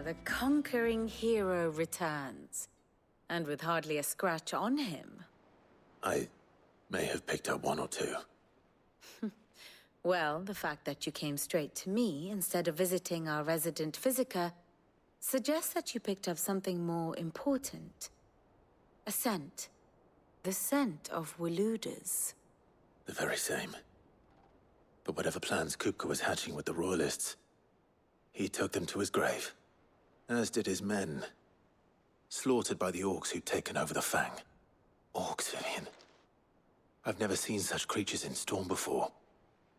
the conquering hero returns. And with hardly a scratch on him. I may have picked up one or two. Well, the fact that you came straight to me instead of visiting our resident physiker suggests that you picked up something more important. A scent. The scent of Waludas. The very same. But whatever plans Kupka was hatching with the Royalists, he took them to his grave. As did his men. Slaughtered by the orcs who'd taken over the Fang. Orcs, Vivian. I've never seen such creatures in Storm before.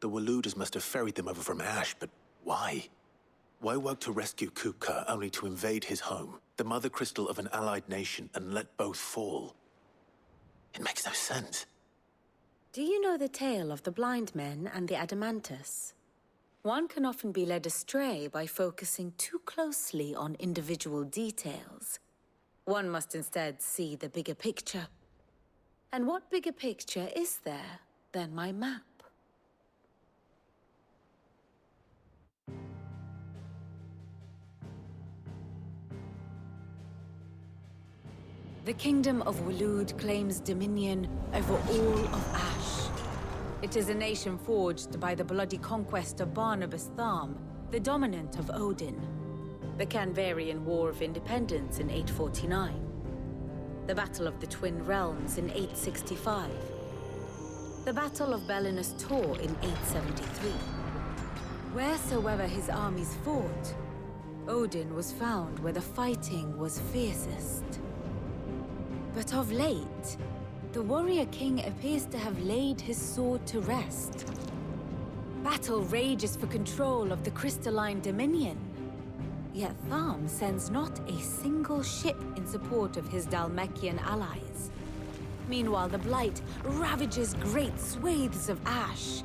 The Waludas must have ferried them over from Ash, but why? Why work to rescue Kupka only to invade his home, the mother crystal of an allied nation, and let both fall? It makes no sense. Do you know the tale of the blind men and the Adamantus? One can often be led astray by focusing too closely on individual details. One must instead see the bigger picture. And what bigger picture is there than my map? The Kingdom of Waloed claims dominion over all of Ash. It is a nation forged by the bloody conquest of Barnabas Tharm, the dominant of Odin. The Canvarian War of Independence in 849. The Battle of the Twin Realms in 865. The Battle of Belinus Tor in 873. Wheresoever his armies fought, Odin was found where the fighting was fiercest. But of late, the warrior king appears to have laid his sword to rest. Battle rages for control of the crystalline dominion. Yet Tharm sends not a single ship in support of his Dhalmekian allies. Meanwhile, the Blight ravages great swathes of Ash.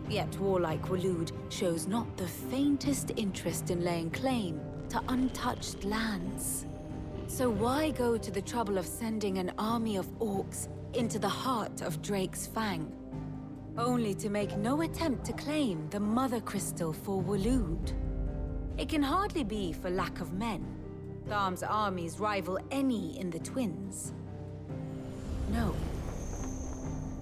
Yet warlike Waloed shows not the faintest interest in laying claim to untouched lands. So why go to the trouble of sending an army of orcs into the heart of Drake's Fang, only to make no attempt to claim the Mother Crystal for Waloed? It can hardly be for lack of men. Tharm's armies rival any in the Twins. No.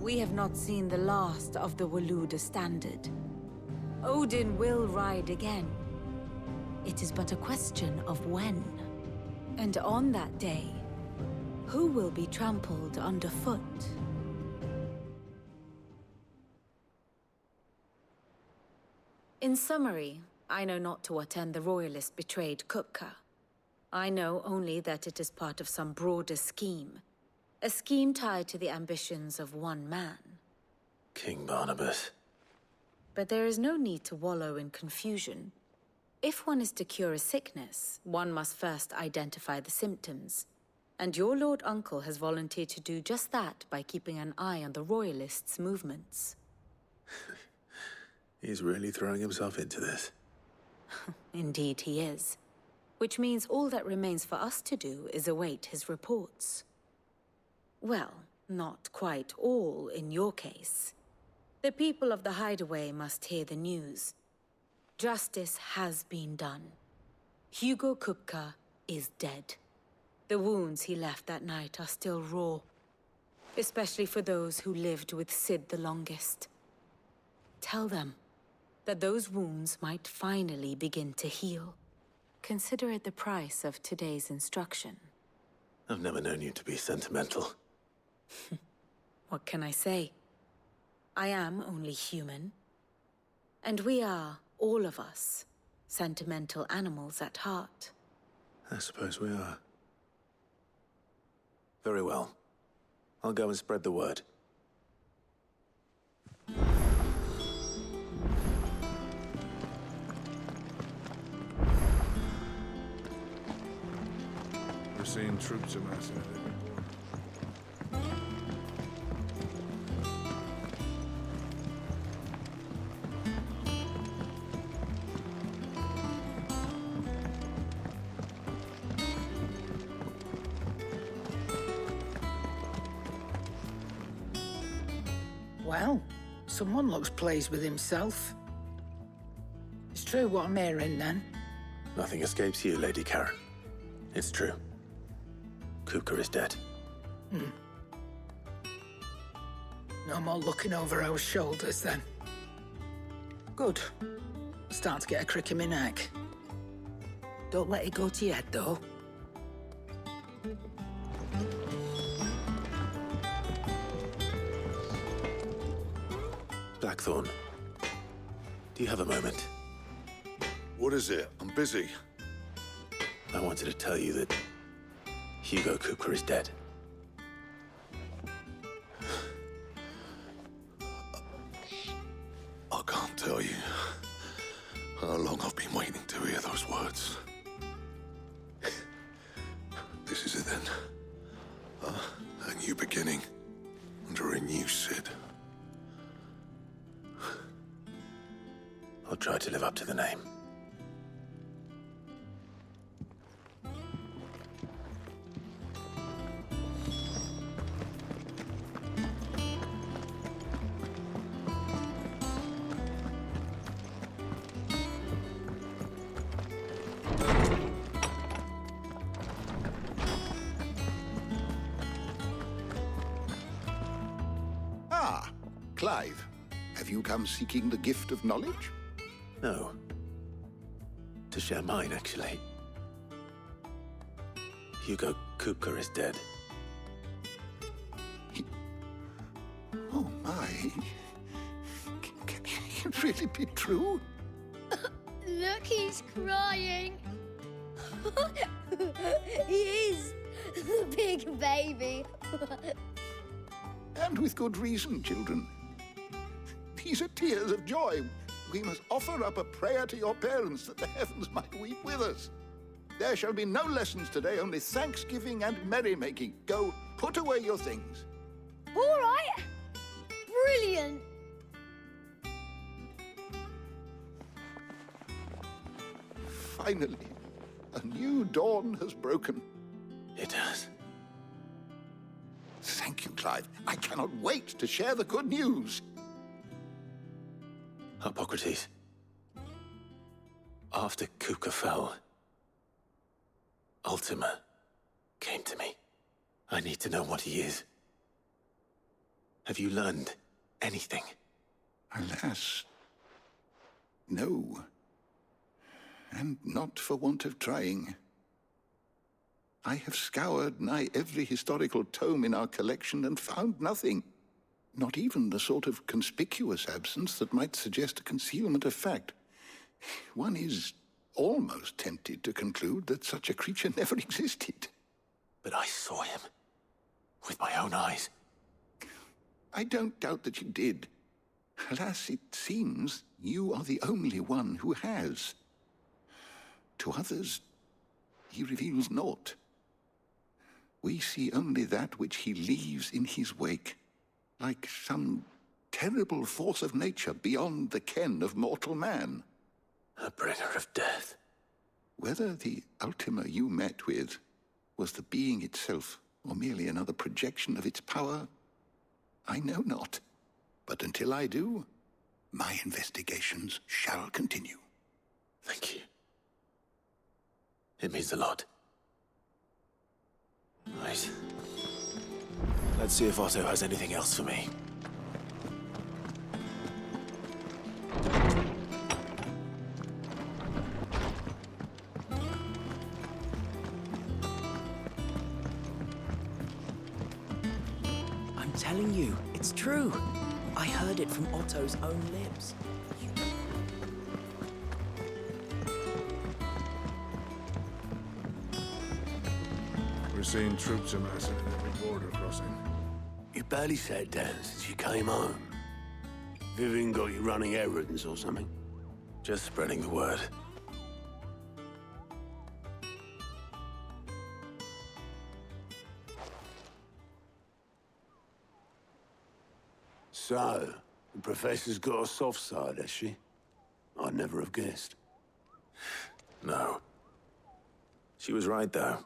We have not seen the last of the Waluda standard. Odin will ride again. It is but a question of when. And on that day, who will be trampled underfoot? In summary, I know not to what end the Royalists betrayed Kupka. I know only that it is part of some broader scheme. A scheme tied to the ambitions of one man. King Barnabas. But there is no need to wallow in confusion. If one is to cure a sickness, one must first identify the symptoms. And your Lord Uncle has volunteered to do just that by keeping an eye on the Royalists' movements. He's really throwing himself into this. Indeed he is. Which means all that remains for us to do is await his reports. Well, not quite all in your case. The people of the Hideaway must hear the news. Justice has been done. Hugo Kupka is dead. The wounds he left that night are still raw, especially for those who lived with Sid the longest. Tell them that those wounds might finally begin to heal. Consider it the price of today's instruction. I've never known you to be sentimental. What can I say? I am only human. And we are, all of us, sentimental animals at heart. I suppose we are. Very well. I'll go and spread the word. We're seeing troops amassing at every corner. Well, someone looks pleased with himself. It's true what I'm hearing, then. Nothing escapes you, Lady Karen. It's true. Kupka is dead. No more looking over our shoulders, then. Good. Starting to get a crick in my neck. Don't let it go to your head, though. Blackthorn, do you have a moment? What is it? I'm busy. I wanted to tell you that Hugo Kupka is dead. I can't tell you how long I've been waiting to hear those words. This is it then. A new beginning under a new Sid. I'll try to live up to the name. Ah, Clive. Have you come seeking the gift of knowledge? No. To share mine, actually. Hugo Kupka is dead. Oh, my. Can it really be true? Look, he's crying. He is. The big baby. And with good reason, children. These are tears of joy. We must offer up a prayer to your parents that the heavens might weep with us. There shall be no lessons today, only thanksgiving and merrymaking. Go, put away your things. All right. Brilliant. Finally, a new dawn has broken. It has. Thank you, Clive. I cannot wait to share the good news. Hippocrates. After Kupka fell, Ultima came to me. I need to know what he is. Have you learned anything? Alas, no. And not for want of trying. I have scoured nigh every historical tome in our collection and found nothing. Not even the sort of conspicuous absence that might suggest a concealment of fact. One is almost tempted to conclude that such a creature never existed. But I saw him. With my own eyes. I don't doubt that you did. Alas, it seems you are the only one who has. To others, he reveals naught. We see only that which he leaves in his wake, like some terrible force of nature beyond the ken of mortal man. A bringer of death. Whether the Ultima you met with was the being itself, or merely another projection of its power, I know not. But until I do, my investigations shall continue. Thank you. It means a lot. Right. Let's see if Otto has anything else for me. I'm telling you, it's true. I heard it from Otto's own lips. We're seeing troops amassing at every border crossing. You barely sat down since you came home. Vivian got you running errands or something? Just spreading the word. So, the Professor's got a soft side, has she? I'd never have guessed. No. She was right, though.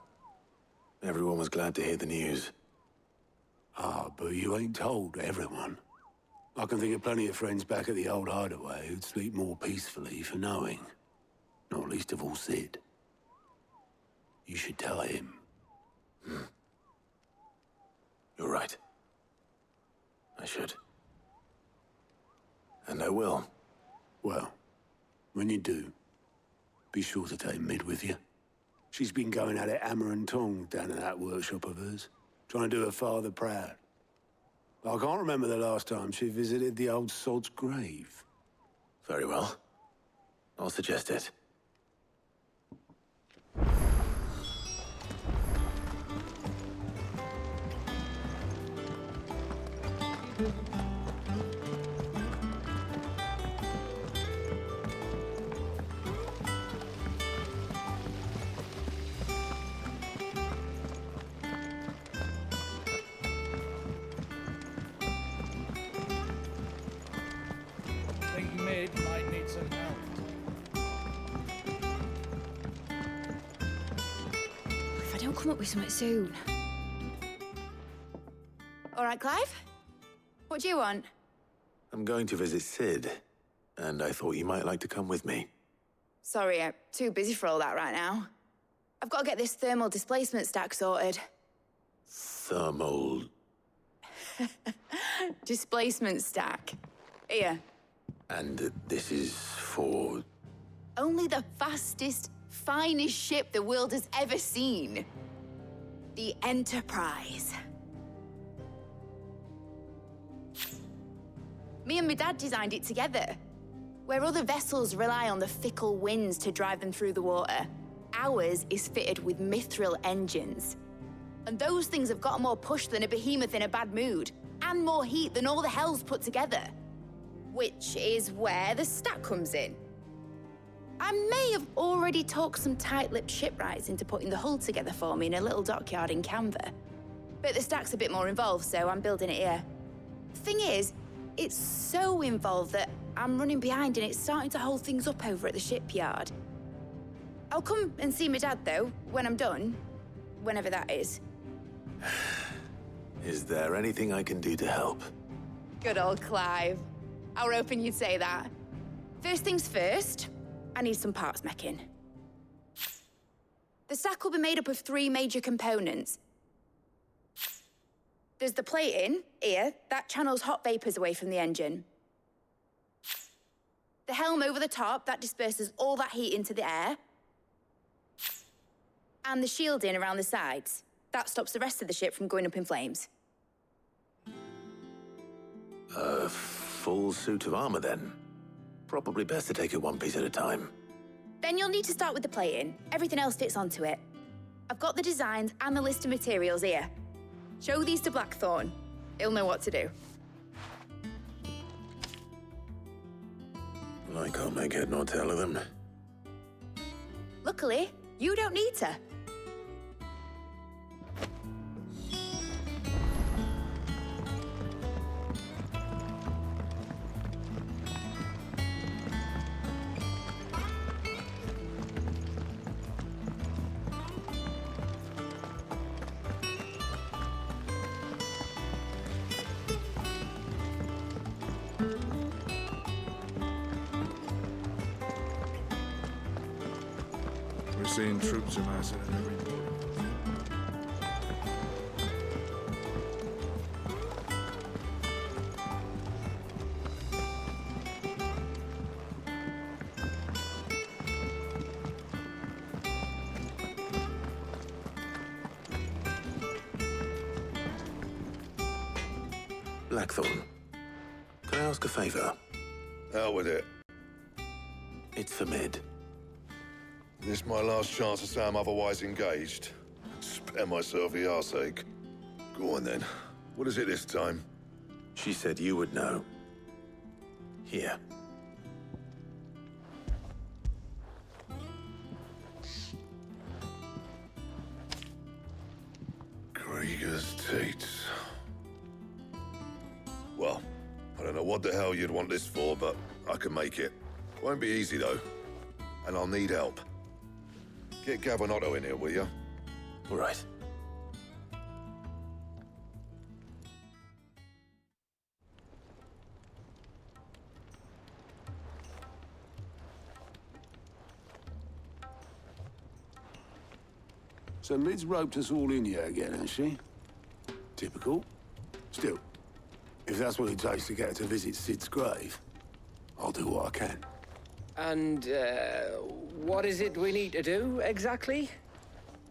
Everyone was glad to hear the news. Ah, but you ain't told everyone. I can think of plenty of friends back at the old hideaway who'd sleep more peacefully for knowing. Not least of all Sid. You should tell him. You're right. I should. And I will. Well, when you do, be sure to take Mid with you. She's been going at it hammer and tongs down in that workshop of hers, trying to do her father proud. I can't remember the last time she visited the old sod's grave. Very well. I'll suggest it. Think Mid might need some help. If I don't come up with something soon. All right, Clive? What do you want? I'm going to visit Sid, and I thought you might like to come with me. Sorry, I'm too busy for all that right now. I've got to get this thermal displacement stack sorted. Thermal... Displacement stack. Here. And this is for... Only the fastest, finest ship the world has ever seen. The Enterprise. Me and my dad designed it together. Where other vessels rely on the fickle winds to drive them through the water, ours is fitted with mithril engines. And those things have got more push than a behemoth in a bad mood, and more heat than all the hells put together. Which is where the stack comes in. I may have already talked some tight-lipped shipwrights into putting the hull together for me in a little dockyard in Canva. But the stack's a bit more involved, so I'm building it here. Thing is, it's so involved that I'm running behind and it's starting to hold things up over at the shipyard. I'll come and see my dad, though, when I'm done. Whenever that is. Is there anything I can do to help? Good old Clive. I were hoping you'd say that. First things first, I need some parts meching. The stack will be made up of 3 major components. There's the plating, here, that channels hot vapors away from the engine. The helm over the top, that disperses all that heat into the air. And the shielding around the sides, that stops the rest of the ship from going up in flames. A full suit of armor, then. Probably best to take it one piece at a time. Then you'll need to start with the plating. Everything else fits onto it. I've got the designs and the list of materials here. Show these to Blackthorn. He'll know what to do. I can't make head nor tail of them. Luckily, you don't need to. We're seeing troops amassing in every port. Blackthorn, can I ask a favor? Out with it. It's for Mid. This my last chance to say I'm otherwise engaged. Spare myself the arseache. Go on then. What is it this time? She said you would know. Here. Krieger's Teats. Well, I don't know what the hell you'd want this for, but I can make it. Won't be easy, though. And I'll need help. Get Gavin in here, will you? All right. So Mid's roped us all in here again, has she? Typical. Still, if that's what it takes to get her to visit Sid's grave, I'll do what I can. And, what is it we need to do, exactly?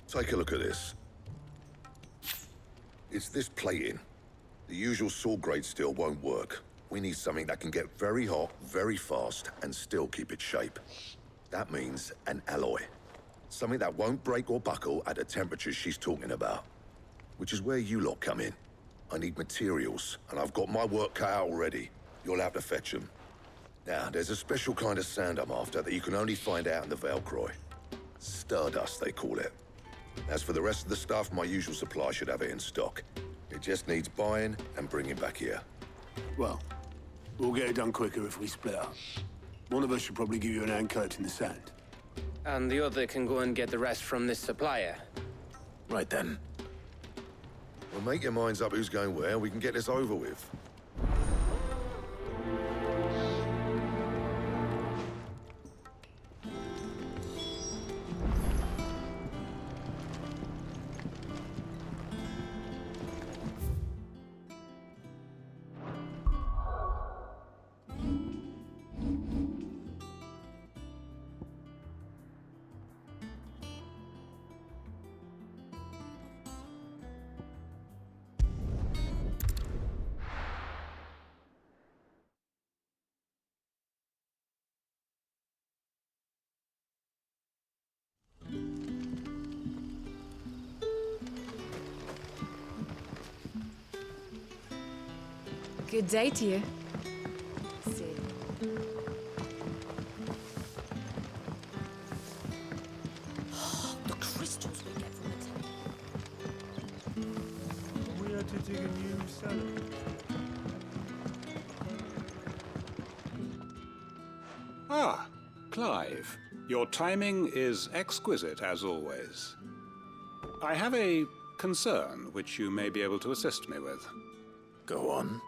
Take a look at this. It's this plating. The usual sword grade steel won't work. We need something that can get very hot, very fast, and still keep its shape. That means an alloy. Something that won't break or buckle at the temperatures she's talking about. Which is where you lot come in. I need materials, and I've got my work cut out already. You'll have to fetch them. Now, there's a special kind of sand I'm after that you can only find out in the Valcroy. Stardust, they call it. As for the rest of the stuff, my usual supply should have it in stock. It just needs buying and bringing back here. Well, we'll get it done quicker if we split up. One of us should probably give you an hand coat in the sand. And the other can go and get the rest from this supplier. Right then. Well, make your minds up who's going where, and we can get this over with. Good day to you. The crystals we get from the temple. We are to dig a new cellar. Ah, Clive. Your timing is exquisite, as always. I have a concern which you may be able to assist me with. Go on.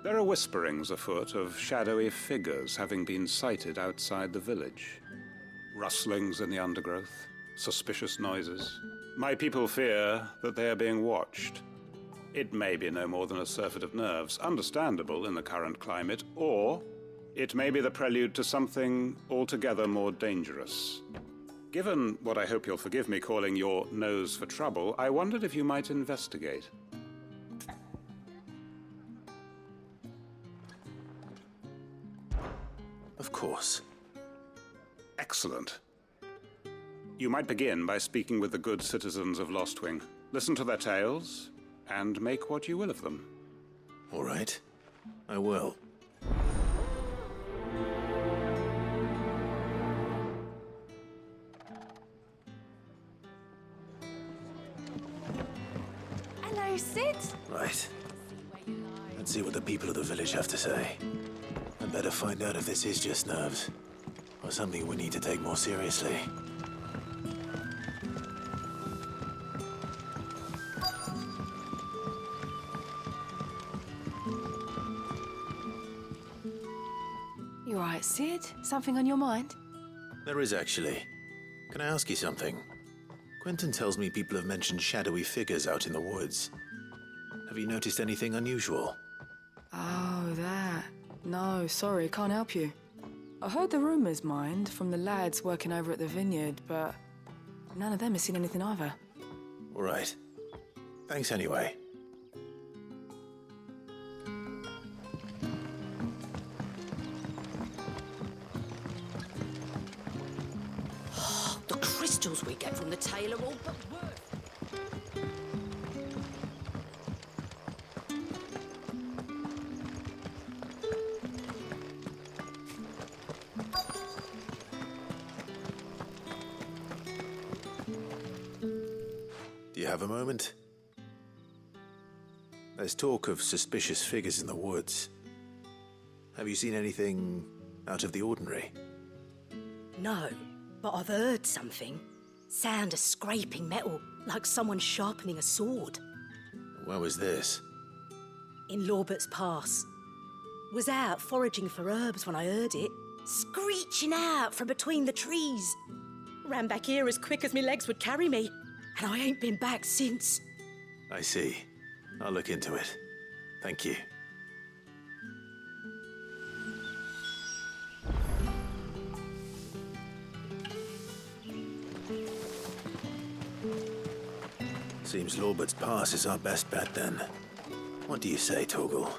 There are whisperings afoot of shadowy figures having been sighted outside the village. Rustlings in the undergrowth, suspicious noises. My people fear that they are being watched. It may be no more than a surfeit of nerves, understandable in the current climate, or it may be the prelude to something altogether more dangerous. Given what I hope you'll forgive me calling your nose for trouble, I wondered if you might investigate. Of course. Excellent. You might begin by speaking with the good citizens of Lostwing. Listen to their tales, and make what you will of them. All right. I will. Hello, Sid. Right. Let's see what the people of the village have to say. I'd better find out if this is just nerves, or something we need to take more seriously. You all right, Sid? Something on your mind? There is actually. Can I ask you something? Quentin tells me people have mentioned shadowy figures out in the woods. Have you noticed anything unusual? Oh, that. No, sorry, can't help you. I heard the rumours, mind, from the lads working over at the vineyard, but none of them has seen anything either. All right. Thanks anyway. The crystals we get from the tailor all but worth. Do you have a moment? There's talk of suspicious figures in the woods. Have you seen anything out of the ordinary? No, but I've heard something. Sound of scraping metal, like someone sharpening a sword. Where was this? In Lorbert's Pass. Was out foraging for herbs when I heard it, screeching out from between the trees. Ran back here as quick as my legs would carry me, and I ain't been back since. I see. I'll look into it. Thank you. Seems Lorbert's Pass is our best bet then. What do you say, Torgal?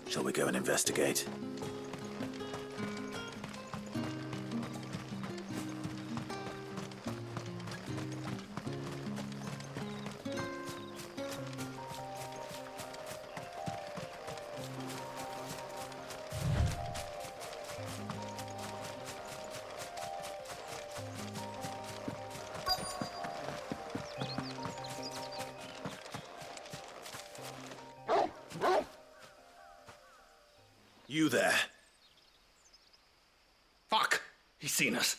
Shall we go and investigate? You there? Fuck! He's seen us.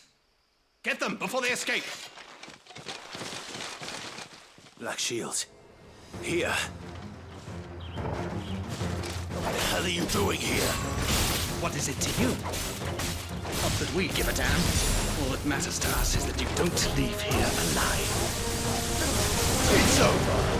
Get them before they escape! Black Shields. Here. What the hell are you doing here? What is it to you? Not that we give a damn. All that matters to us is that you don't leave here alive. It's over.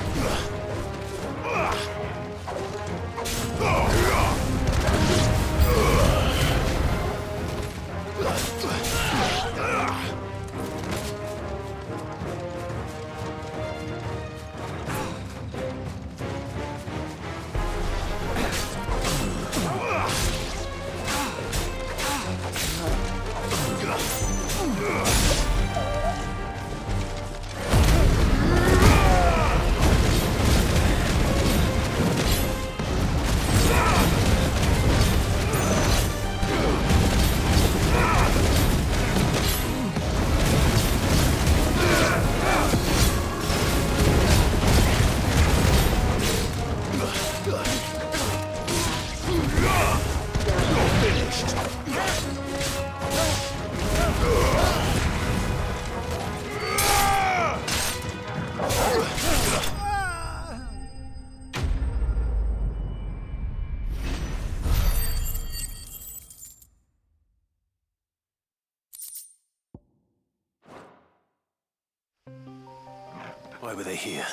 Why were they here?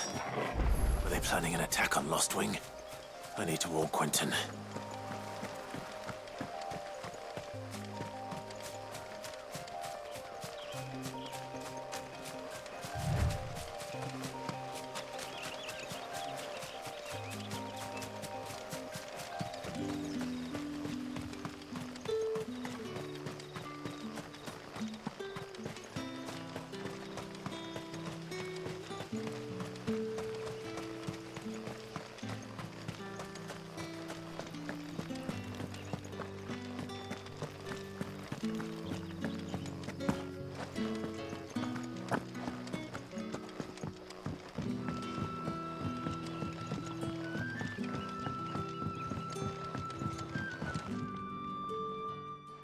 Were they planning an attack on Lostwing? I need to warn Quentin.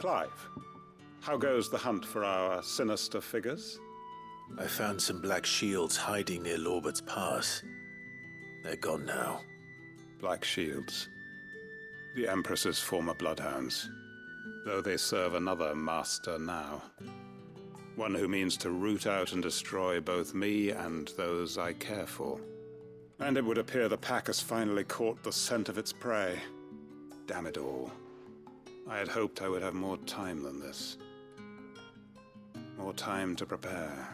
Clive, how goes the hunt for our sinister figures? I found some black shields hiding near Lorbert's Pass. They're gone now. Black Shields. The Empress's former bloodhounds. Though they serve another master now. One who means to root out and destroy both me and those I care for. And it would appear the pack has finally caught the scent of its prey. Damn it all. I had hoped I would have more time than this. More time to prepare.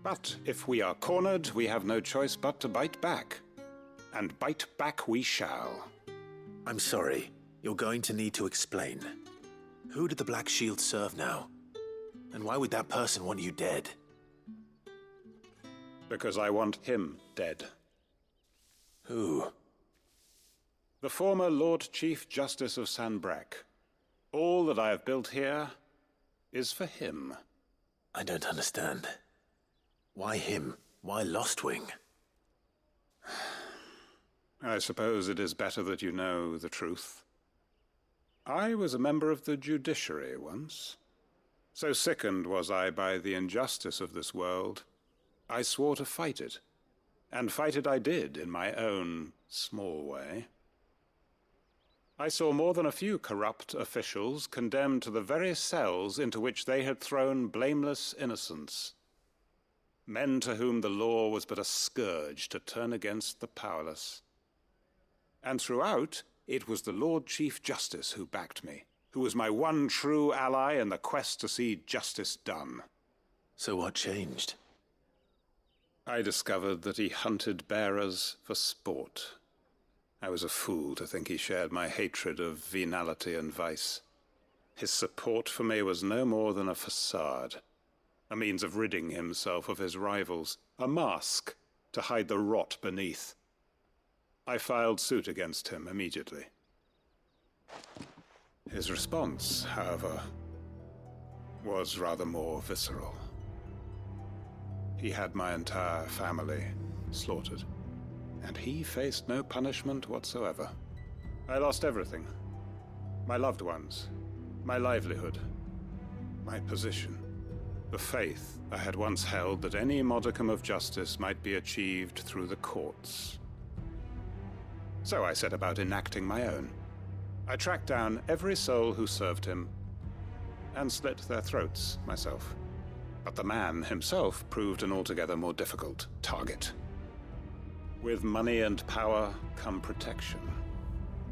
But if we are cornered, we have no choice but to bite back. And bite back we shall. I'm sorry. You're going to need to explain. Who did the Black Shield serve now? And why would that person want you dead? Because I want him dead. Who? The former Lord Chief Justice of Sanbreque. All that I have built here is for him. I don't understand. Why him? Why Lostwing? I suppose it is better that you know the truth. I was a member of the judiciary once. So sickened was I by the injustice of this world, I swore to fight it. And fight it I did in my own small way. I saw more than a few corrupt officials condemned to the very cells into which they had thrown blameless innocents. Men to whom the law was but a scourge to turn against the powerless. And throughout, it was the Lord Chief Justice who backed me, who was my one true ally in the quest to see justice done. So what changed? I discovered that he hunted bearers for sport. I was a fool to think he shared my hatred of venality and vice. His support for me was no more than a facade, a means of ridding himself of his rivals, a mask to hide the rot beneath. I filed suit against him immediately. His response, however, was rather more visceral. He had my entire family slaughtered, and he faced no punishment whatsoever. I lost everything. My loved ones, my livelihood, my position, the faith I had once held that any modicum of justice might be achieved through the courts. So I set about enacting my own. I tracked down every soul who served him, and slit their throats myself. But the man himself proved an altogether more difficult target. With money and power come protection.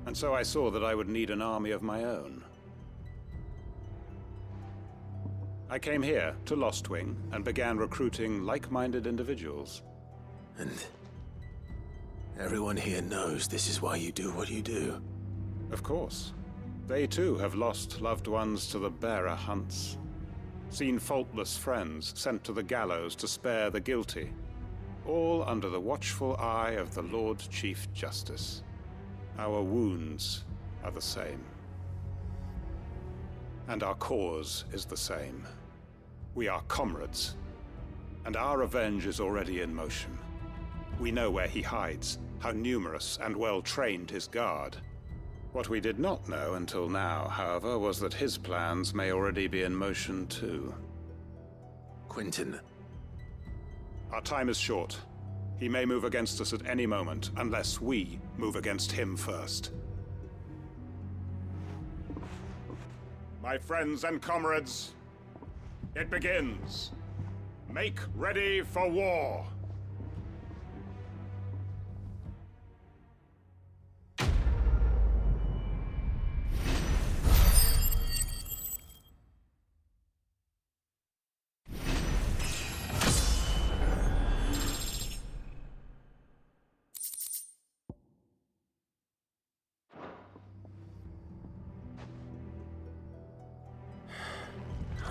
And so I saw that I would need an army of my own. I came here to Lostwing and began recruiting like-minded individuals. And everyone here knows this is why you do what you do. Of course. They too have lost loved ones to the bearer hunts. Seen faultless friends sent to the gallows to spare the guilty. All under the watchful eye of the Lord Chief Justice. Our wounds are the same. And our cause is the same. We are comrades. And our revenge is already in motion. We know where he hides, how numerous and well-trained his guard. What we did not know until now, however, was that his plans may already be in motion too. Quentin. Our time is short. He may move against us at any moment, unless we move against him first. My friends and comrades, it begins. Make ready for war.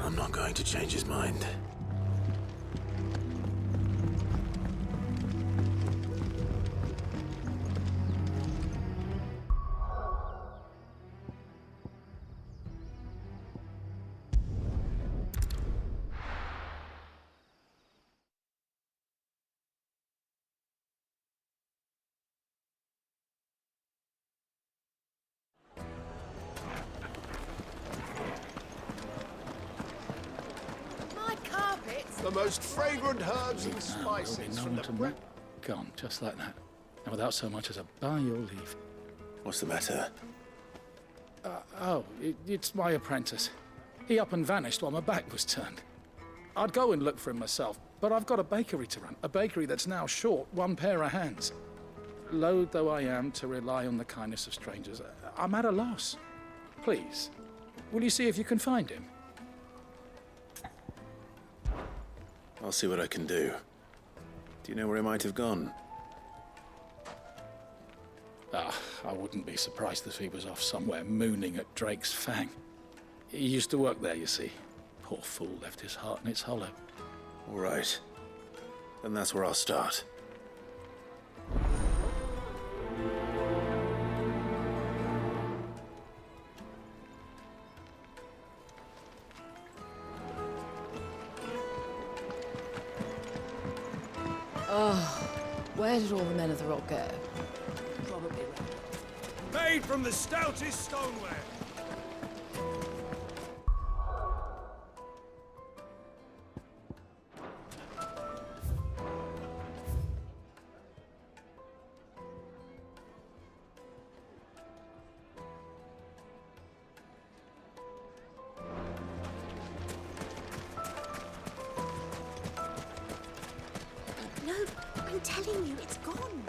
I'm not going to change his mind. The most fragrant herbs and spices from the gone, just like that. And without so much as a by your leave. What's the matter? It's my apprentice. He up and vanished while my back was turned. I'd go and look for him myself, but I've got a bakery to run. A bakery that's now short one pair of hands. Loath though I am to rely on the kindness of strangers, I'm at a loss. Please, will you see if you can find him? I'll see what I can do. Do you know where he might have gone? I wouldn't be surprised if he was off somewhere mooning at Drake's Fang. He used to work there, you see. Poor fool left his heart in its hollow. All right. Then that's where I'll start. Where did all the men of the rock go? Probably Made from the stoutest stoneware. I'm telling you, it's gone.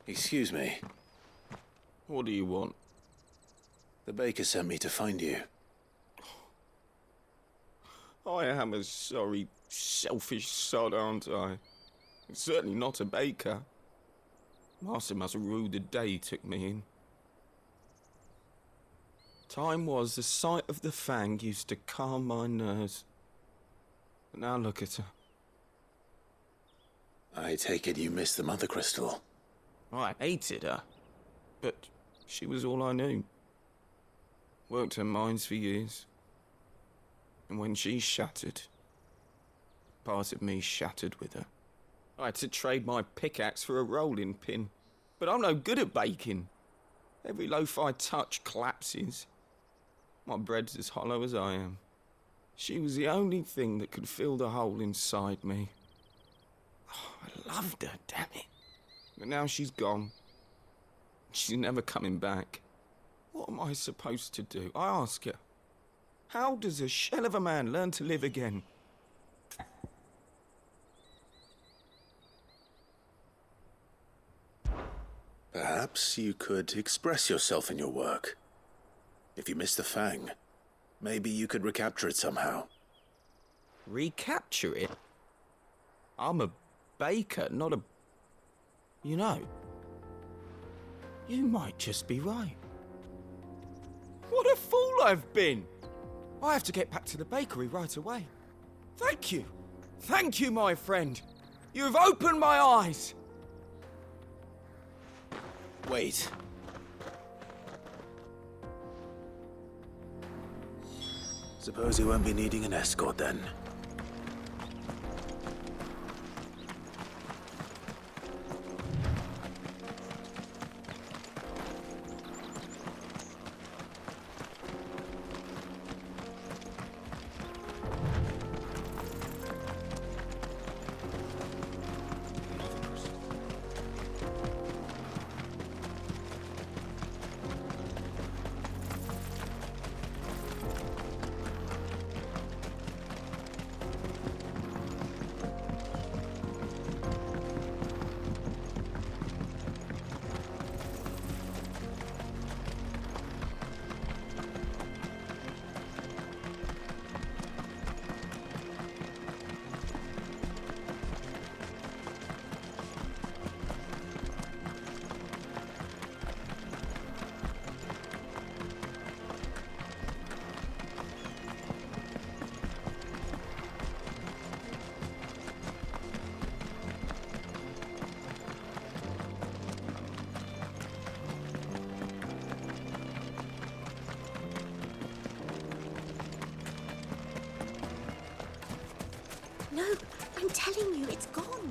Excuse me. What do you want? The baker sent me to find you. I am a sorry, selfish sod, aren't I? Certainly not a baker. Master must have ruled the day he took me in. Time was the sight of the fang used to calm my nerves. But now look at her. I take it you missed the Mother Crystal. I hated her, but she was all I knew. Worked her mines for years. And when she shattered, part of me shattered with her. I had to trade my pickaxe for a rolling pin. But I'm no good at baking. Every loaf I touch collapses. My bread's as hollow as I am. She was the only thing that could fill the hole inside me. Oh, I loved her, damn it. But now she's gone. She's never coming back. What am I supposed to do? I ask her. How does a shell of a man learn to live again? Perhaps you could express yourself in your work. If you miss the fang, maybe you could recapture it somehow. Recapture it? I'm a baker, not a... You know, you might just be right. What a fool I've been! I have to get back to the bakery right away. Thank you. Thank you, my friend. You've opened my eyes. Wait. Suppose you won't be needing an escort then. No, I'm telling you, it's gone.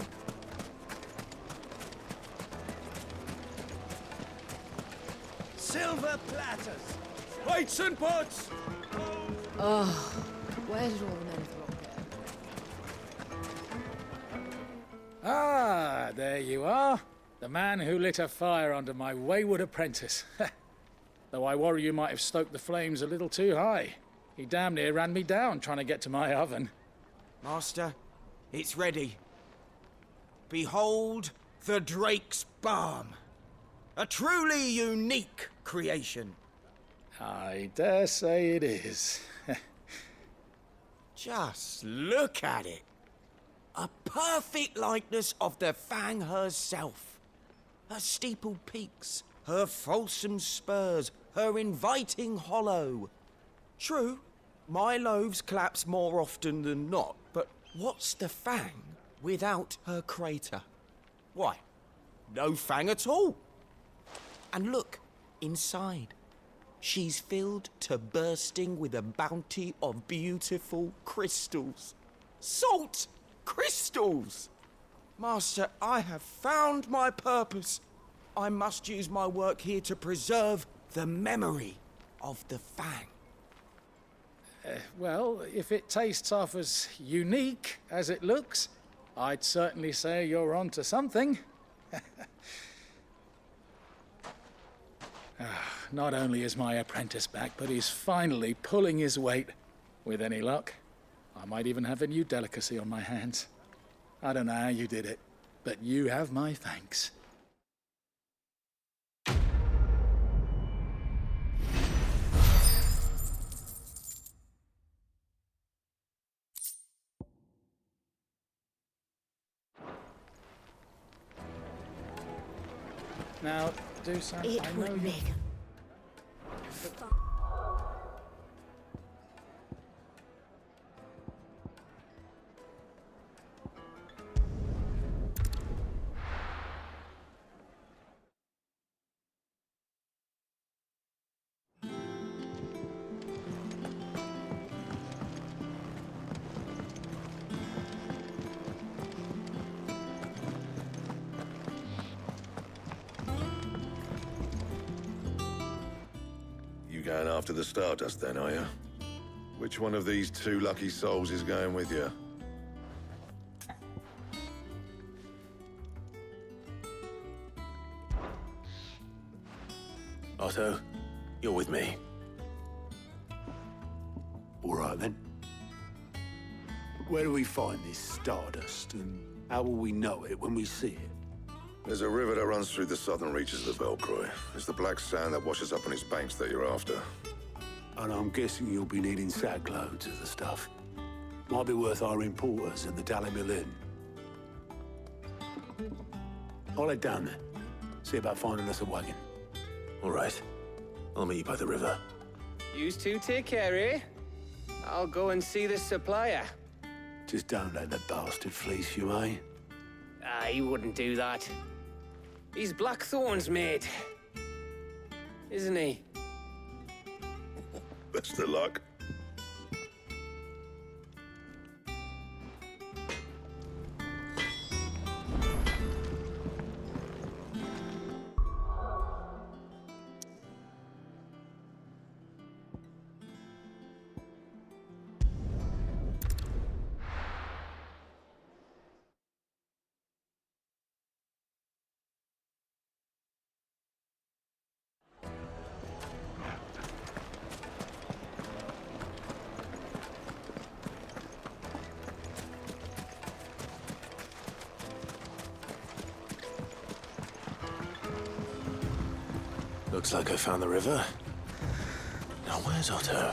Silver platters, plates and pots. Oh, Oh, where did all the men of the rock go? Ah, there you are. The man who lit a fire under my wayward apprentice. Though I worry you might have stoked the flames a little too high. He damn near ran me down trying to get to my oven. Master, it's ready. Behold the Drake's Balm. A truly unique creation. I dare say it is. Just look at it. A perfect likeness of the Fang herself. Her steepled peaks, her fulsome spurs, her inviting hollow. True, my loaves collapse more often than not, but what's the Fang without her crater? Why, no Fang at all. And look, inside. She's filled to bursting with a bounty of beautiful crystals. Salt crystals! Master, I have found my purpose. I must use my work here to preserve the memory of the Fang. Well, if it tastes half as unique as it looks, I'd certainly say you're onto something. Not only is my apprentice back, but he's finally pulling his weight. With any luck, I might even have a new delicacy on my hands. I don't know how you did it, but you have my thanks. Now, do something. It would make Going after the Stardust then, are you? Which one of these two lucky souls is going with you? Otto, you're with me. All right, then. Where do we find this Stardust, and how will we know it when we see it? There's a river that runs through the southern reaches of the Velcroy. It's the black sand that washes up on its banks that you're after. And I'm guessing you'll be needing sackloads of the stuff. Might be worth hiring porters at the Dalimil Inn. I'll head down there. See about finding us a wagon. All right. I'll meet you by the river. Yous two take care, eh? I'll go and see the supplier. Just don't let the bastard fleece you, eh? He wouldn't do that. He's Blackthorn's mate. Isn't he? Best of luck. Looks like I found the river. Now where's Otto?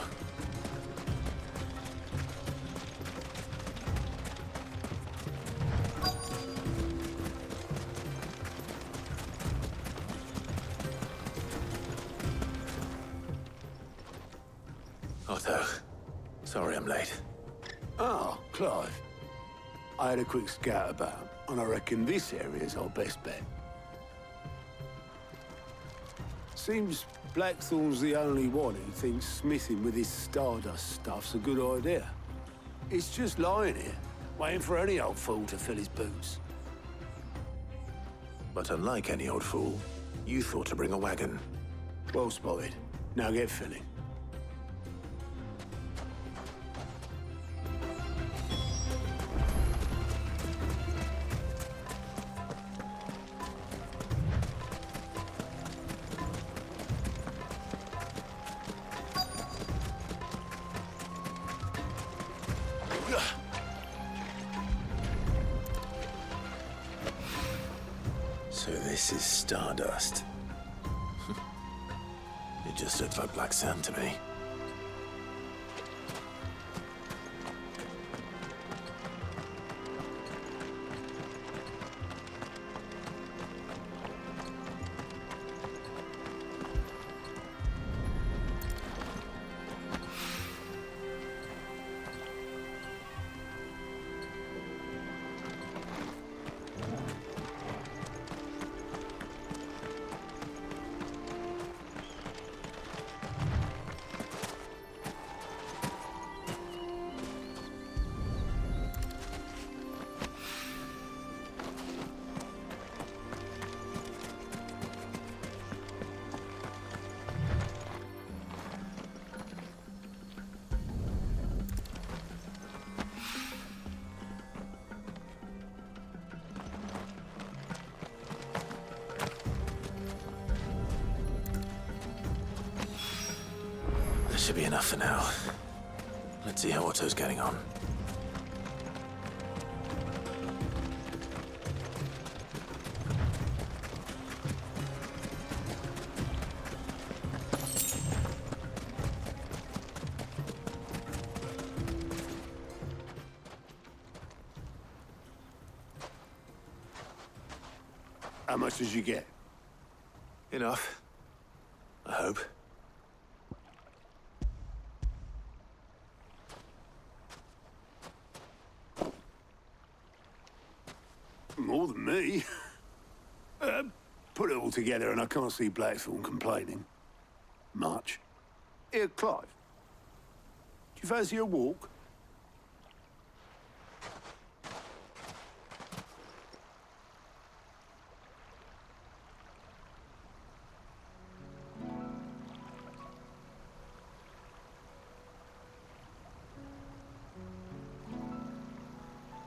Otto, sorry I'm late. Oh, Clive. I had a quick scout about, and I reckon this area's our best bet. Seems Blackthorn's the only one who thinks smithing with his Stardust stuff's a good idea. It's just lying here, waiting for any old fool to fill his boots. But unlike any old fool, you thought to bring a wagon. Well spotted. Now get filling. This is stardust. It just looks like black sand to me. Should be enough for now. Let's see how Otto's getting on. How much did you get? Enough. I hope. More than me. Put it all together and I can't see Blackthorn complaining. Much. Here, Clive. Do you fancy a walk?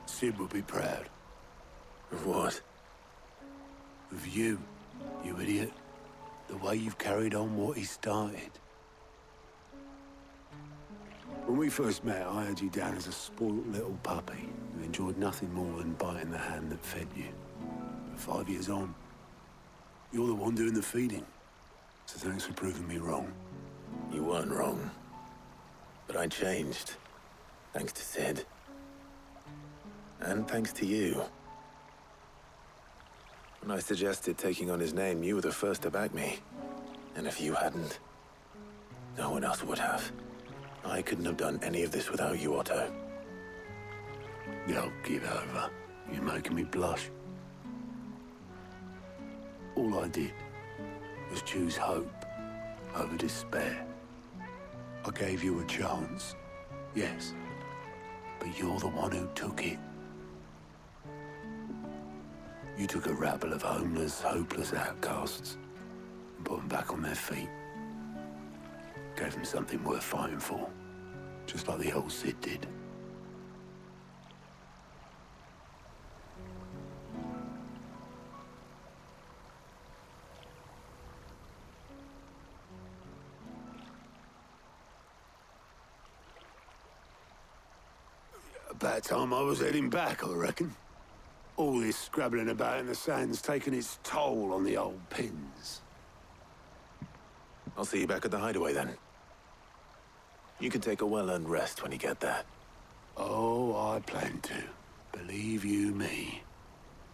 Sid will be proud. Of what? Of you, you idiot. The way you've carried on what he started. When we first met, I had you down as a spoilt little puppy who enjoyed nothing more than biting the hand that fed you. But 5 years on, you're the one doing the feeding. So thanks for proving me wrong. You weren't wrong. But I changed. Thanks to Sid. And thanks to you. When I suggested taking on his name, you were the first to back me. And if you hadn't, no one else would have. I couldn't have done any of this without you, Otto. Yo, give over. You're making me blush. All I did was choose hope over despair. I gave you a chance, yes, but you're the one who took it. You took a rabble of homeless, hopeless outcasts and put them back on their feet. Gave them something worth fighting for, just like the old Sid did. About time I was heading back, I reckon. All this scrabbling about in the sand's taken its toll on the old pins. I'll see you back at the hideaway then. You can take a well-earned rest when you get there. Oh, I plan to. Believe you me.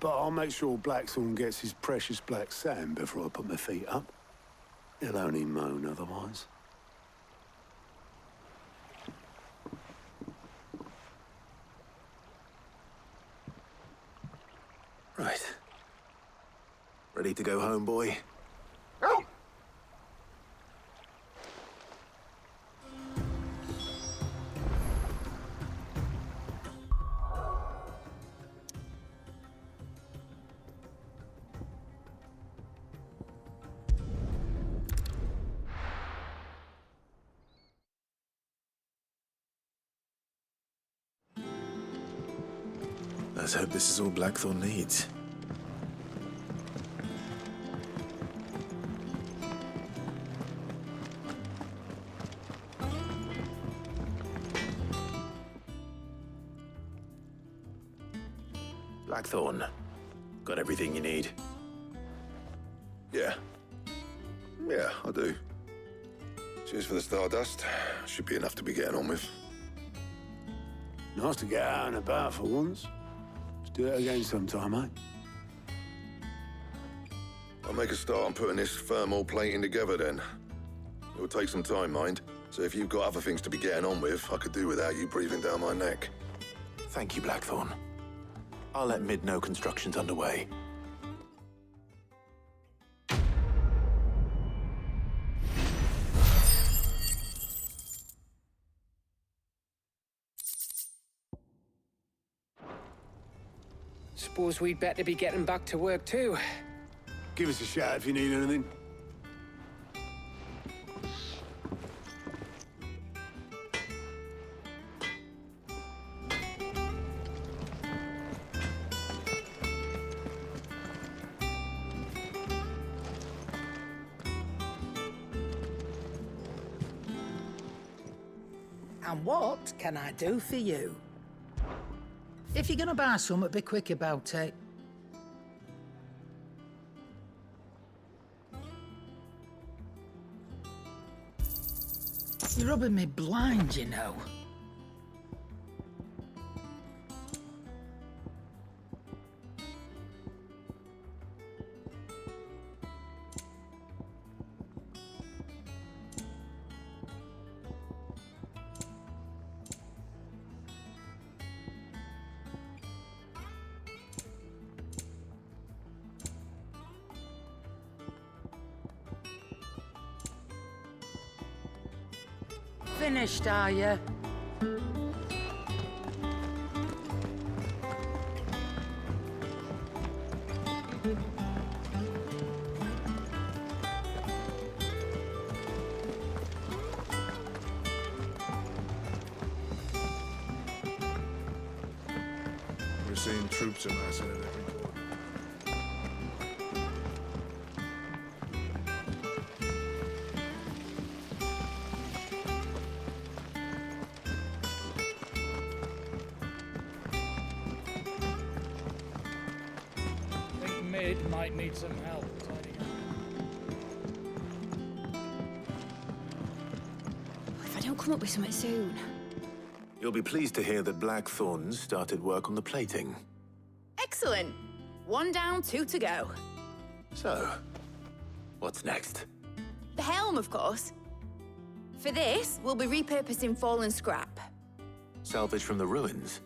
But I'll make sure Blackthorn gets his precious black sand before I put my feet up. He'll only moan otherwise. Right. Ready to go home, boy? Let's hope this is all Blackthorn needs. Blackthorn, got everything you need. Yeah. Yeah, I do. Cheers for the Stardust. Should be enough to be getting on with. Nice to get out and about for once. Let's do it again sometime, eh? I'll make a start on putting this thermal plating together then. It'll take some time, mind. So if you've got other things to be getting on with, I could do without you breathing down my neck. Thank you, Blackthorn. I'll let Mid know construction's underway. Suppose we'd better be getting back to work too. Give us a shout if you need anything. And what can I do for you? If you're gonna buy something, be quick about it. You're rubbing me blind, you know. Finished, are you? We're seeing troops amassing at every corner. Mid might need some help tidying up. If I don't come up with something soon. You'll be pleased to hear that Blackthorn started work on the plating. Excellent. 1 down, 2 to go. So, what's next? The helm, of course. For this, we'll be repurposing fallen scrap. Salvage from the ruins?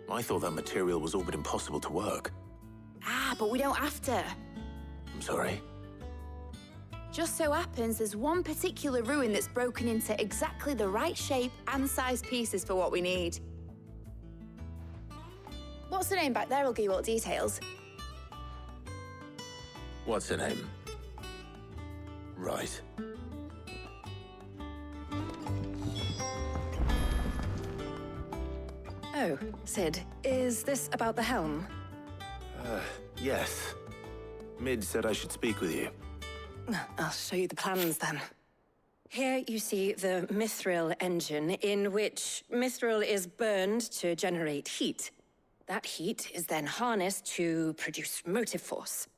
I thought that material was all but impossible to work. Ah, but we don't have to. I'm sorry. Just so happens there's one particular ruin that's broken into exactly the right shape and size pieces for what we need. What's the name back there? I'll give you all the details. What's her name? Right. Oh, Sid, is this about the helm? Yes. Mid said I should speak with you. I'll show you the plans then. Here you see the mithril engine, in which mithril is burned to generate heat. That heat is then harnessed to produce motive force.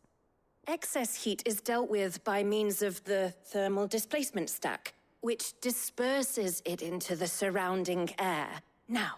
Excess heat is dealt with by means of the thermal displacement stack, which disperses it into the surrounding air. Now,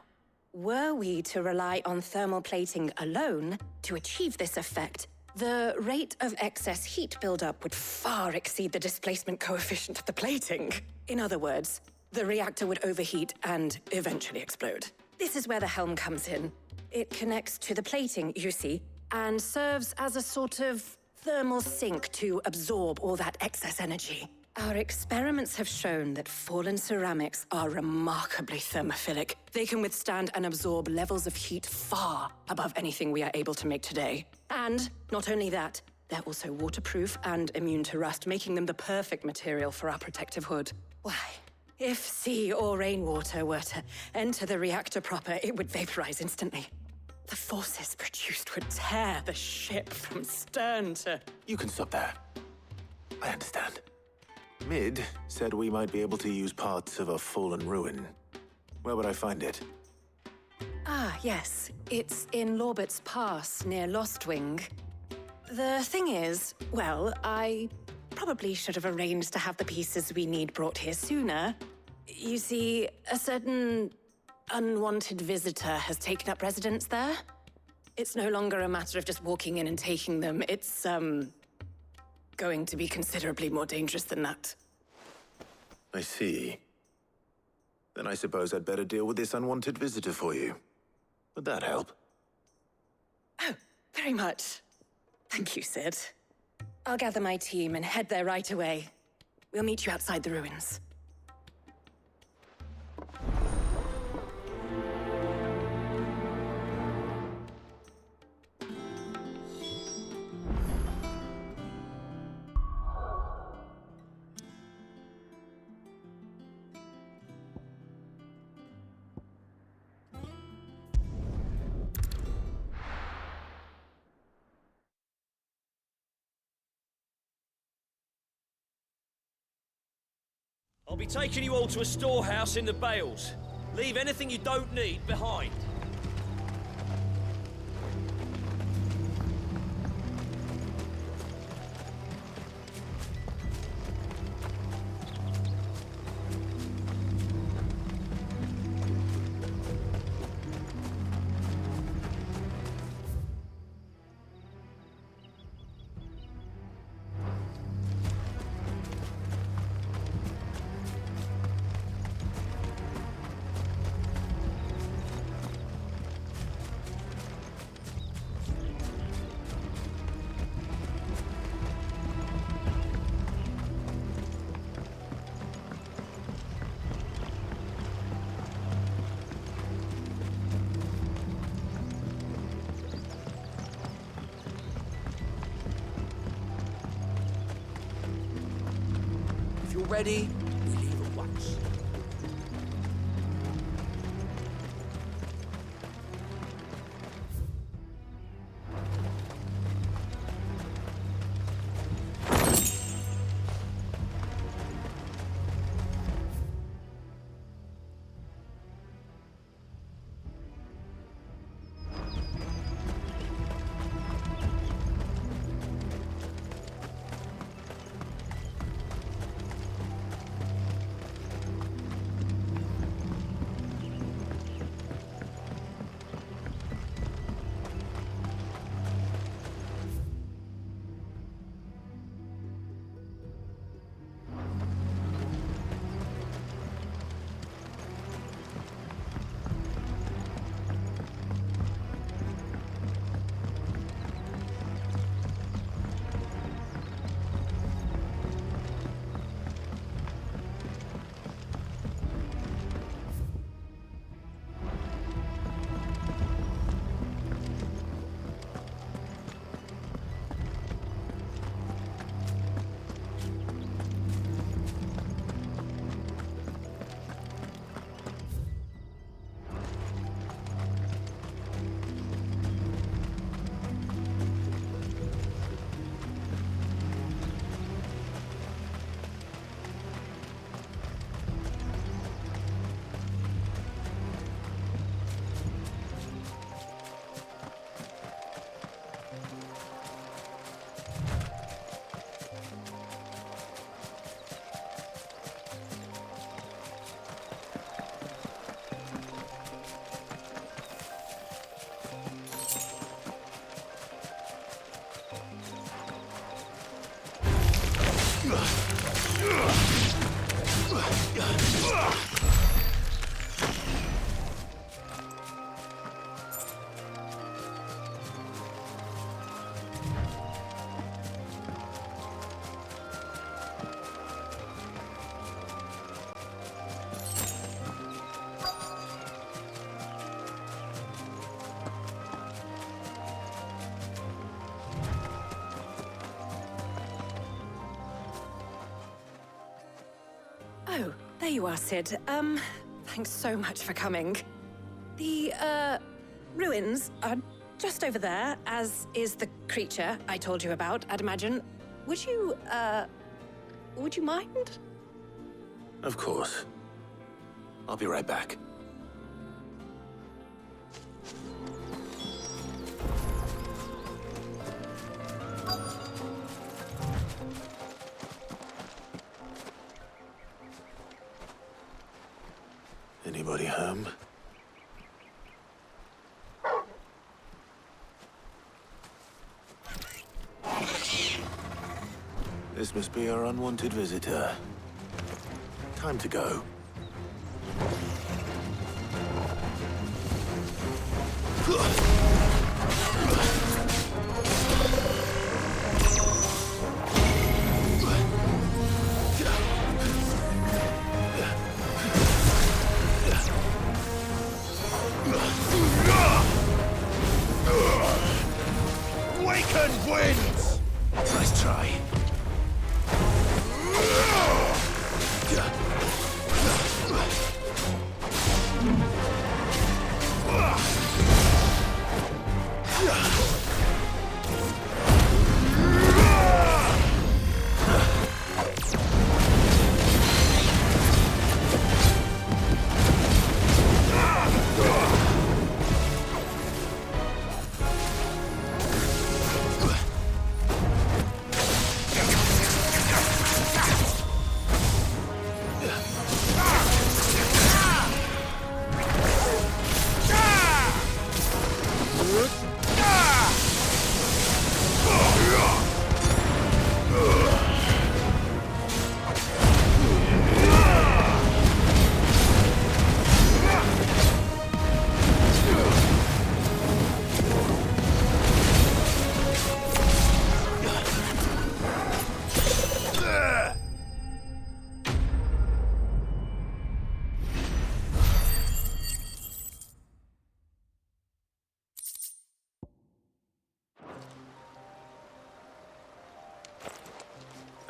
were we to rely on thermal plating alone to achieve this effect, the rate of excess heat buildup would far exceed the displacement coefficient of the plating. In other words, the reactor would overheat and eventually explode. This is where the helm comes in. It connects to the plating, you see, and serves as a sort of thermal sink to absorb all that excess energy. Our experiments have shown that fallen ceramics are remarkably thermophilic. They can withstand and absorb levels of heat far above anything we are able to make today. And not only that, they're also waterproof and immune to rust, making them the perfect material for our protective hood. Why, if sea or rainwater were to enter the reactor proper, it would vaporize instantly. The forces produced would tear the ship from stern to... You can stop there. I understand. Mid said we might be able to use parts of a fallen ruin. Where would I find it? Ah, yes. It's in Lorbert's Pass, near Lostwing. The thing is, well, I probably should have arranged to have the pieces we need brought here sooner. You see, a certain unwanted visitor has taken up residence there. It's no longer a matter of just walking in and taking them. It's, going to be considerably more dangerous than that. I see. Then I suppose I'd better deal with this unwanted visitor for you. Would that help? Oh, very much. Thank you, Sid. I'll gather my team and head there right away. We'll meet you outside the ruins. I'll be taking you all to a storehouse in the Bales. Leave anything you don't need behind. If you're ready, we leave at once. Oh, there you are, Sid. Thanks so much for coming. The, ruins are just over there, as is the creature I told you about, I'd imagine. Would you mind? Of course. I'll be right back. Anybody home? This must be our unwanted visitor. Time to go. Wakened winds! Nice try.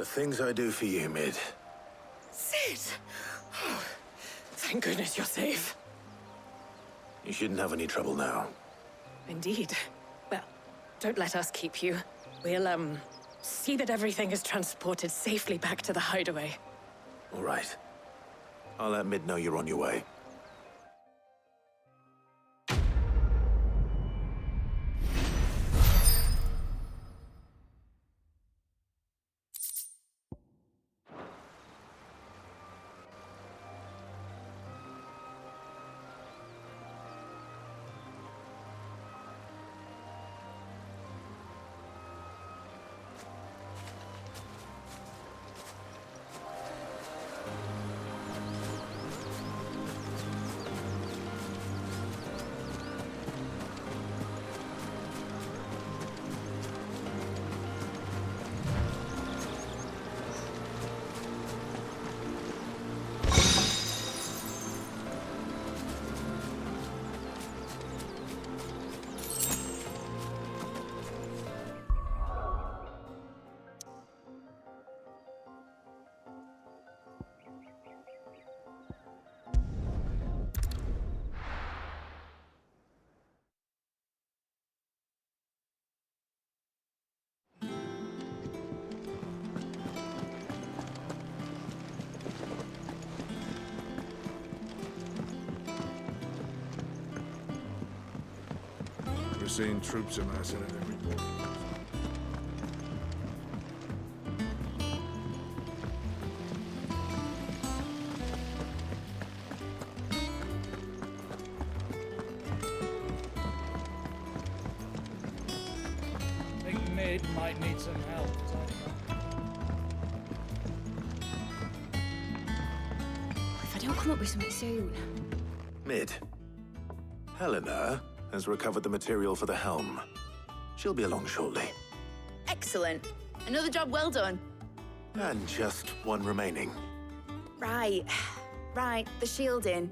The things I do for you, Mid. Sid! Oh, thank goodness you're safe. You shouldn't have any trouble now. Indeed. Well, don't let us keep you. We'll, see that everything is transported safely back to the hideaway. All right. I'll let Mid know you're on your way. We're seeing troops amassing at every point. I think Mid might need some help. If I don't come up with something soon. Mid. Helena has recovered the material for the helm. She'll be along shortly. Excellent. Another job well done. And just one remaining. Right. Right, the shielding.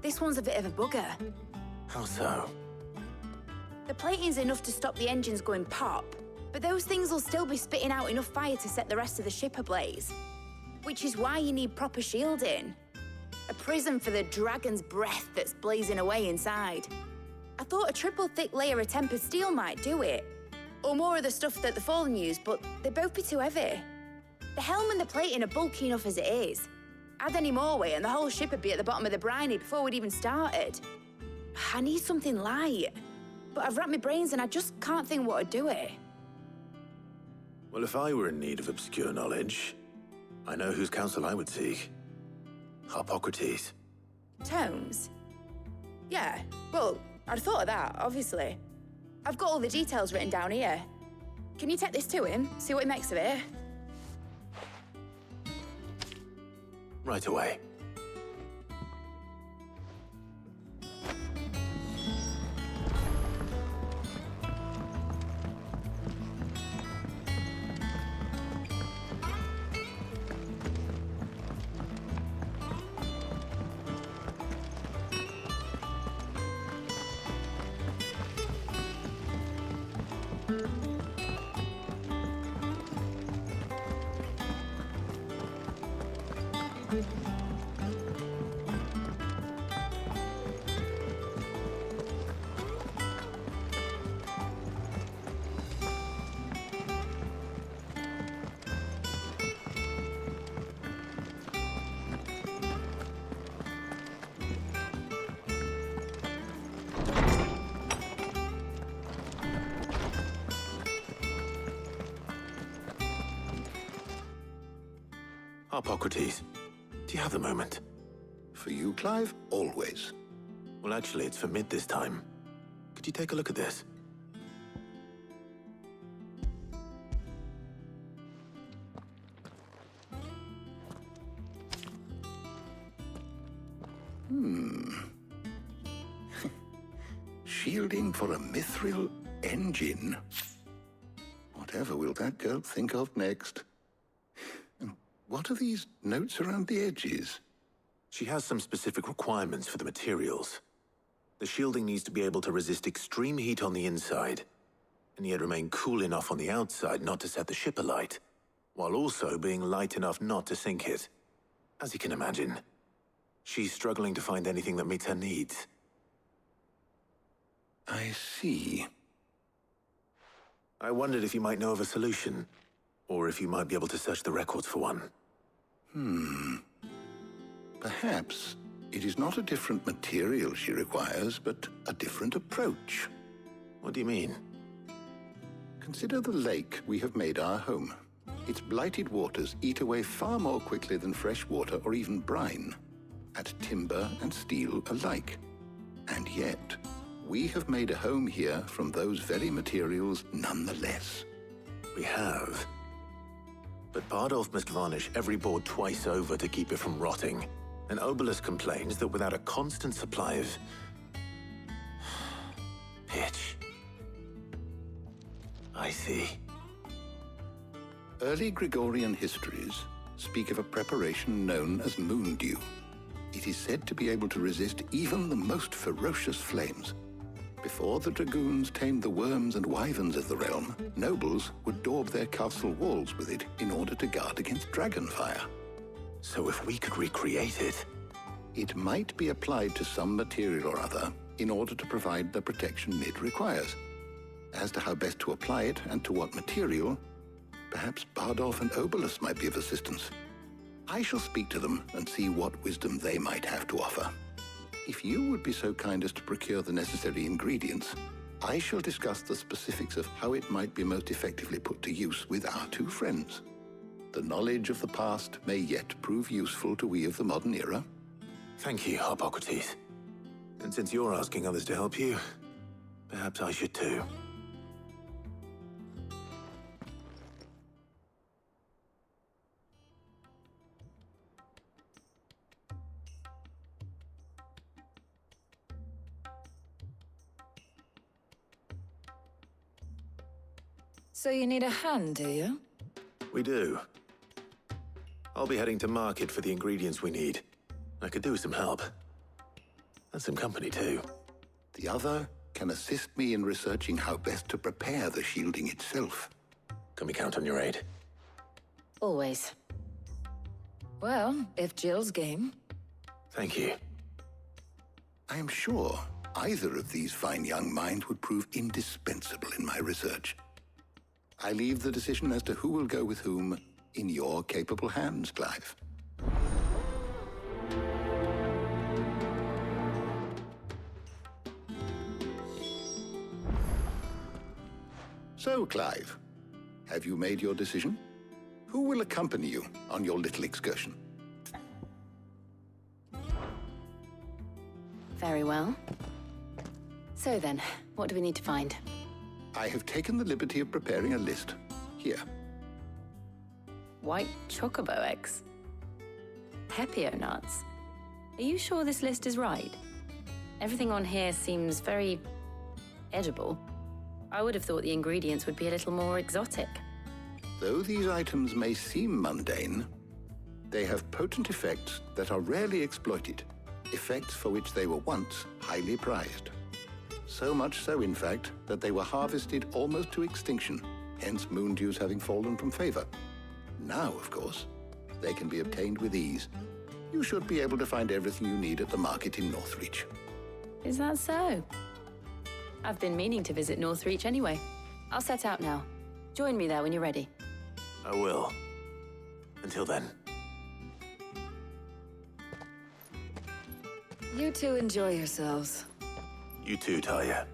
This one's a bit of a bugger. How so? The plating's enough to stop the engines going pop, but those things will still be spitting out enough fire to set the rest of the ship ablaze. Which is why you need proper shielding. A prison for the dragon's breath that's blazing away inside. I thought a triple thick layer of tempered steel might do it. Or more of the stuff that the Fallen use, but they'd both be too heavy. The helm and the plating are bulky enough as it is. Add any more weight and the whole ship would be at the bottom of the briny before we'd even started. I need something light. But I've racked my brains and I just can't think what would do it. Well, if I were in need of obscure knowledge, I know whose counsel I would seek. Harpocrates. Tomes? Yeah, well, I'd thought of that, obviously. I've got all the details written down here. Can you take this to him, see what he makes of it? Right away. Hippocrates, do you have the moment? For you, Clive, always. Well, actually, it's for mid this time. Could you take a look at this? Shielding for a mithril engine. Whatever will that girl think of next? What are these notes around the edges? She has some specific requirements for the materials. The shielding needs to be able to resist extreme heat on the inside, and yet remain cool enough on the outside not to set the ship alight, while also being light enough not to sink it. As you can imagine, she's struggling to find anything that meets her needs. I see. I wondered if you might know of a solution, or if you might be able to search the records for one. Perhaps it is not a different material she requires, but a different approach. What do you mean? Consider the lake we have made our home. Its blighted waters eat away far more quickly than fresh water or even brine, at timber and steel alike. And yet, we have made a home here from those very materials nonetheless. We have. But Bardolph must varnish every board twice over to keep it from rotting. And Obelus complains that without a constant supply of pitch. I see. Early Gregorian histories speak of a preparation known as moon dew. It is said to be able to resist even the most ferocious flames. Before the dragoons tamed the worms and wyverns of the realm, nobles would daub their castle walls with it in order to guard against dragon fire. So if we could recreate it... It might be applied to some material or other in order to provide the protection it requires. As to how best to apply it and to what material, perhaps Bardolph and Obelus might be of assistance. I shall speak to them and see what wisdom they might have to offer. If you would be so kind as to procure the necessary ingredients, I shall discuss the specifics of how it might be most effectively put to use with our two friends. The knowledge of the past may yet prove useful to we of the modern era. Thank you, Hippocrates. And since you're asking others to help you, perhaps I should too. So you need a hand, do you? We do. I'll be heading to market for the ingredients we need. I could do with some help. And some company, too. The other can assist me in researching how best to prepare the shielding itself. Can we count on your aid? Always. Well, if Jill's game. Thank you. I am sure either of these fine young minds would prove indispensable in my research. I leave the decision as to who will go with whom in your capable hands, Clive. So, Clive, have you made your decision? Who will accompany you on your little excursion? Very well. So then, what do we need to find? I have taken the liberty of preparing a list. Here. White chocobo eggs. Pepio nuts. Are you sure this list is right? Everything on here seems very edible. I would have thought the ingredients would be a little more exotic. Though these items may seem mundane, they have potent effects that are rarely exploited, effects for which they were once highly prized. So much so, in fact, that they were harvested almost to extinction, hence moon dews having fallen from favor. Now, of course, they can be obtained with ease. You should be able to find everything you need at the market in Northreach. Is that so? I've been meaning to visit Northreach anyway. I'll set out now. Join me there when you're ready. I will. Until then. You two enjoy yourselves. You too, Talia.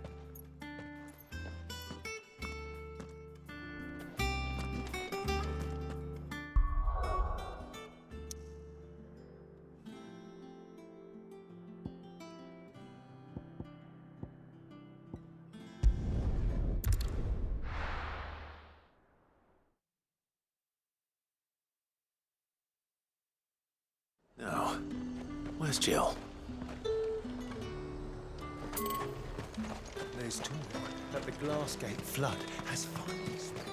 Now, where's Jill? There's talk that the Glassgate flood has finally spread.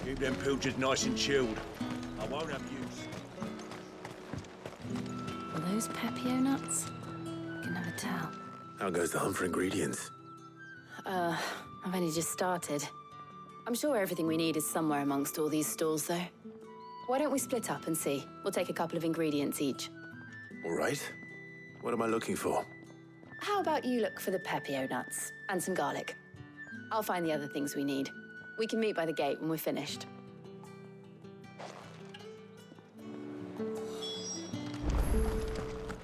Keep them pilchards nice and chilled. I won't have use. Are those Pepio nuts? I can never tell. How goes the hunt for ingredients? I've only just started. I'm sure everything we need is somewhere amongst all these stalls, though. Why don't we split up and see? We'll take a couple of ingredients each. All right. What am I looking for? How about you look for the Pepio nuts and some garlic? I'll find the other things we need. We can meet by the gate when we're finished.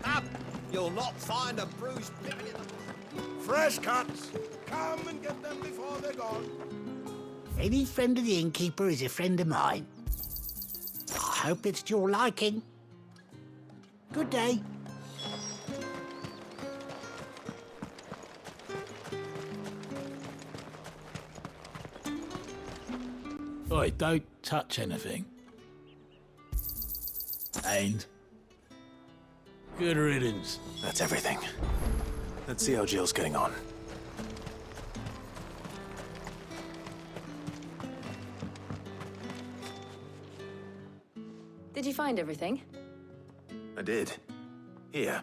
Up! You'll not find a bruised pippin in the... Fresh cuts! Come and get them before they're gone. Any friend of the innkeeper is a friend of mine. I hope it's to your liking. Good day. Oi, don't touch anything. And good riddance. That's everything. Let's see how Jill's getting on. Did you find everything? I did. Here.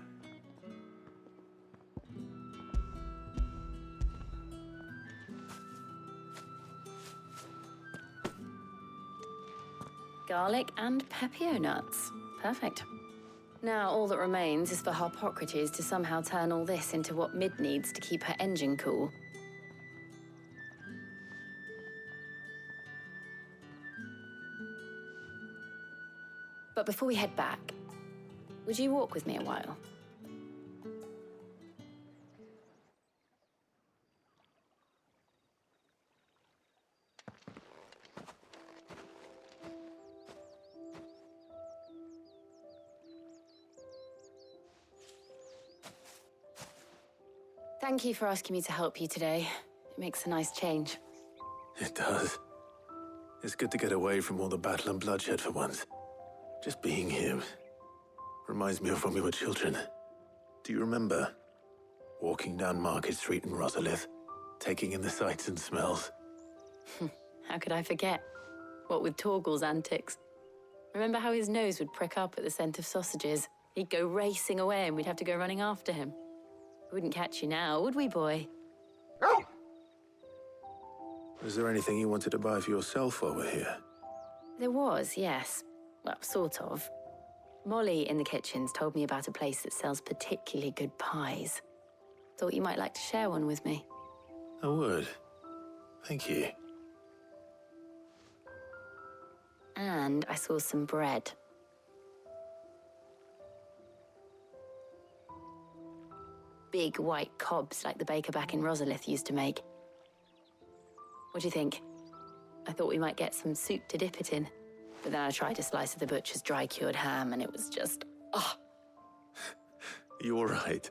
Garlic and Pepio nuts. Perfect. Now all that remains is for Harpocrates to somehow turn all this into what Mid needs to keep her engine cool. But before we head back, would you walk with me a while? Thank you for asking me to help you today. It makes a nice change. It does. It's good to get away from all the battle and bloodshed for once. Just being here reminds me of when we were children. Do you remember? Walking down Market Street in Rosalith, taking in the sights and smells. How could I forget? What with Torgal's antics. Remember how his nose would prick up at the scent of sausages? He'd go racing away and we'd have to go running after him. We wouldn't catch you now, would we, boy? Was there anything you wanted to buy for yourself while we're here? There was, yes. Well, sort of. Molly in the kitchens told me about a place that sells particularly good pies. Thought you might like to share one with me. I would. Thank you. And I saw some bread. Big white cobs like the baker back in Rosalith used to make. What do you think? I thought we might get some soup to dip it in. But then I tried a slice of the butcher's dry-cured ham, and it was just... oh, You all right?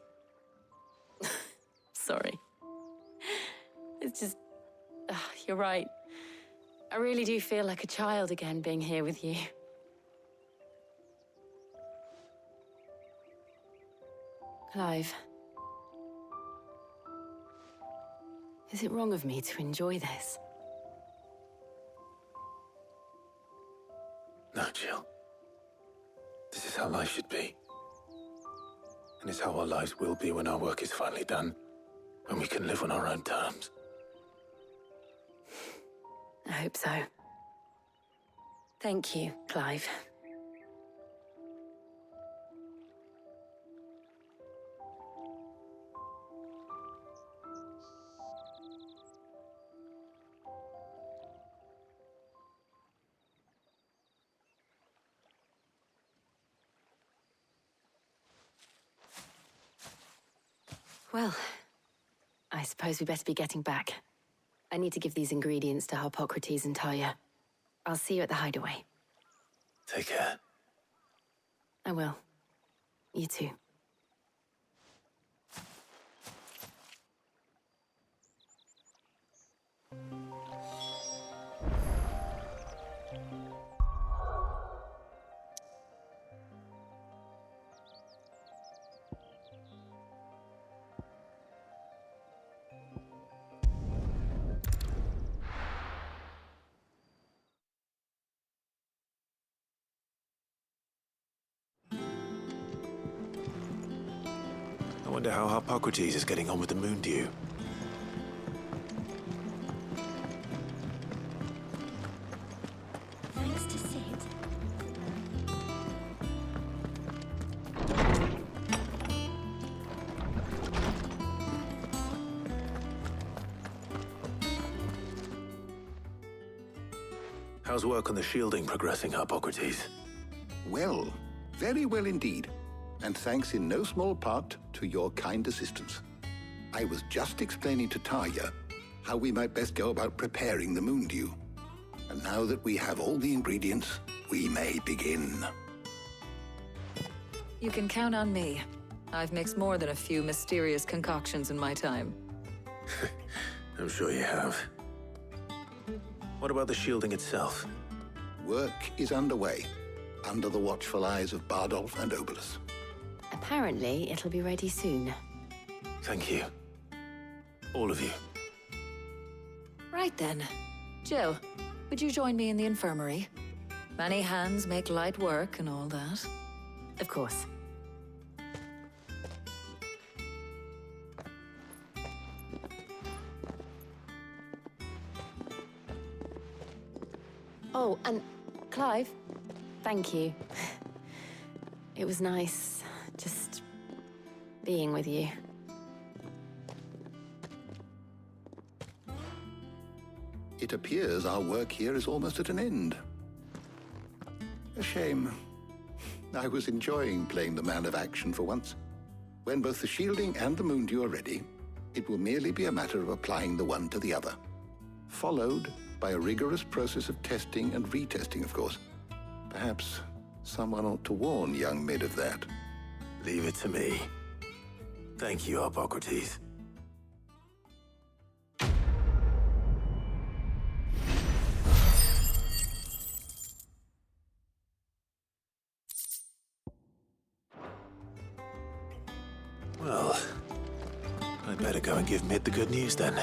sorry. It's just... you're right. I really do feel like a child again being here with you. Clive. Is it wrong of me to enjoy this? No, Jill. This is how life should be. And it's how our lives will be when our work is finally done. When we can live on our own terms. I hope so. Thank you, Clive. Well, I suppose we better be getting back. I need to give these ingredients to Harpocrates and Tarja. I'll see you at the hideaway. Take care. I will. You too. I wonder how Harpocrates is getting on with the moon dew. Thanks to Sid. How's work on the shielding progressing, Harpocrates? Well, very well indeed. And thanks in no small part to your kind assistance. I was just explaining to Tarja how we might best go about preparing the moon dew. And now that we have all the ingredients, we may begin. You can count on me. I've mixed more than a few mysterious concoctions in my time. I'm sure you have. What about the shielding itself? Work is underway, under the watchful eyes of Bardolph and Obolus. Apparently, it'll be ready soon. Thank you. All of you. Right then. Jill, would you join me in the infirmary? Many hands make light work and all that. Of course. Oh, and Clive, thank you. It was nice just being with you. It appears our work here is almost at an end. A shame. I was enjoying playing the man of action for once. When both the shielding and the moon dew are ready, it will merely be a matter of applying the one to the other. Followed by a rigorous process of testing and retesting, of course. Perhaps someone ought to warn young Mid of that. Leave it to me. Thank you, Harpocrates. Well, I'd better go and give Mid the good news then.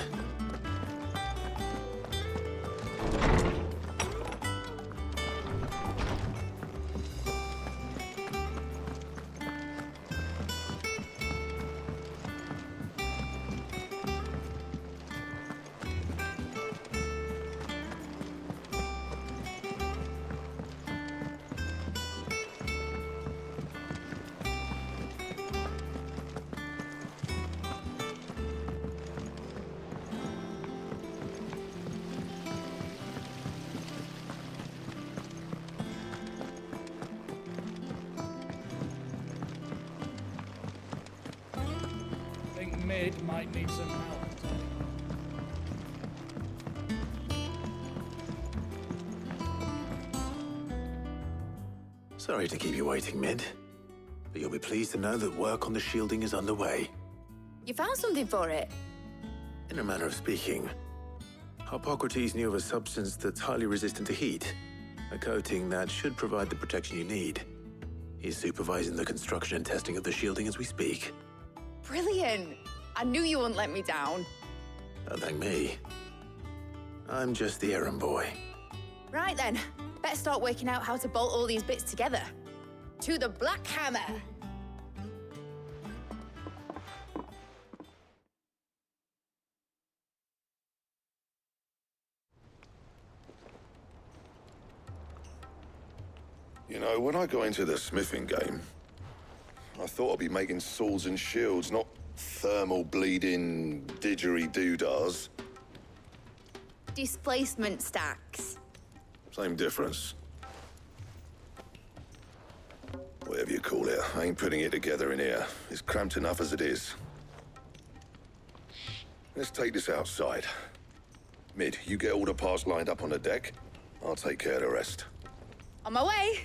Mid might need some help. Sorry to keep you waiting, Mid. But you'll be pleased to know that work on the shielding is underway. You found something for it? In a manner of speaking, Hippocrates knew of a substance that's highly resistant to heat. A coating that should provide the protection you need. He's supervising the construction and testing of the shielding as we speak. Brilliant! I knew you wouldn't let me down. Don't thank me. I'm just the errand boy. Right then, better start working out how to bolt all these bits together. To the Black Hammer! You know, when I got into the smithing game, I thought I'd be making swords and shields, not thermal bleeding didgeridoo-dahs. Displacement stacks. Same difference. Whatever you call it, I ain't putting it together in here. It's cramped enough as it is. Let's take this outside. Mid, you get all the parts lined up on the deck. I'll take care of the rest. On my way!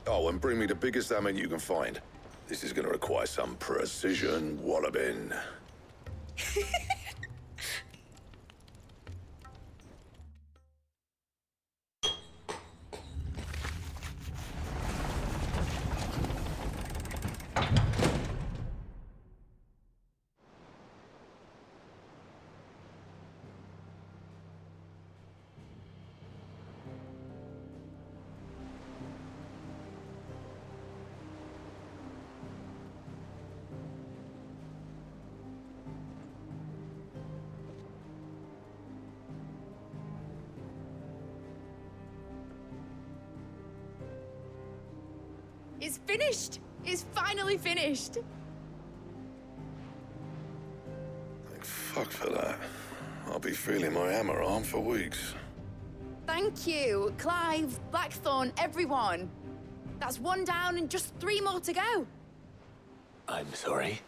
Oh, and bring me the biggest hammer you can find. This is gonna require some precision walloping. It's finished! It's finally finished! Thank fuck for that. I'll be feeling my hammer arm for weeks. Thank you, Clive, Blackthorn, everyone. That's one down and just 3 more to go. I'm sorry.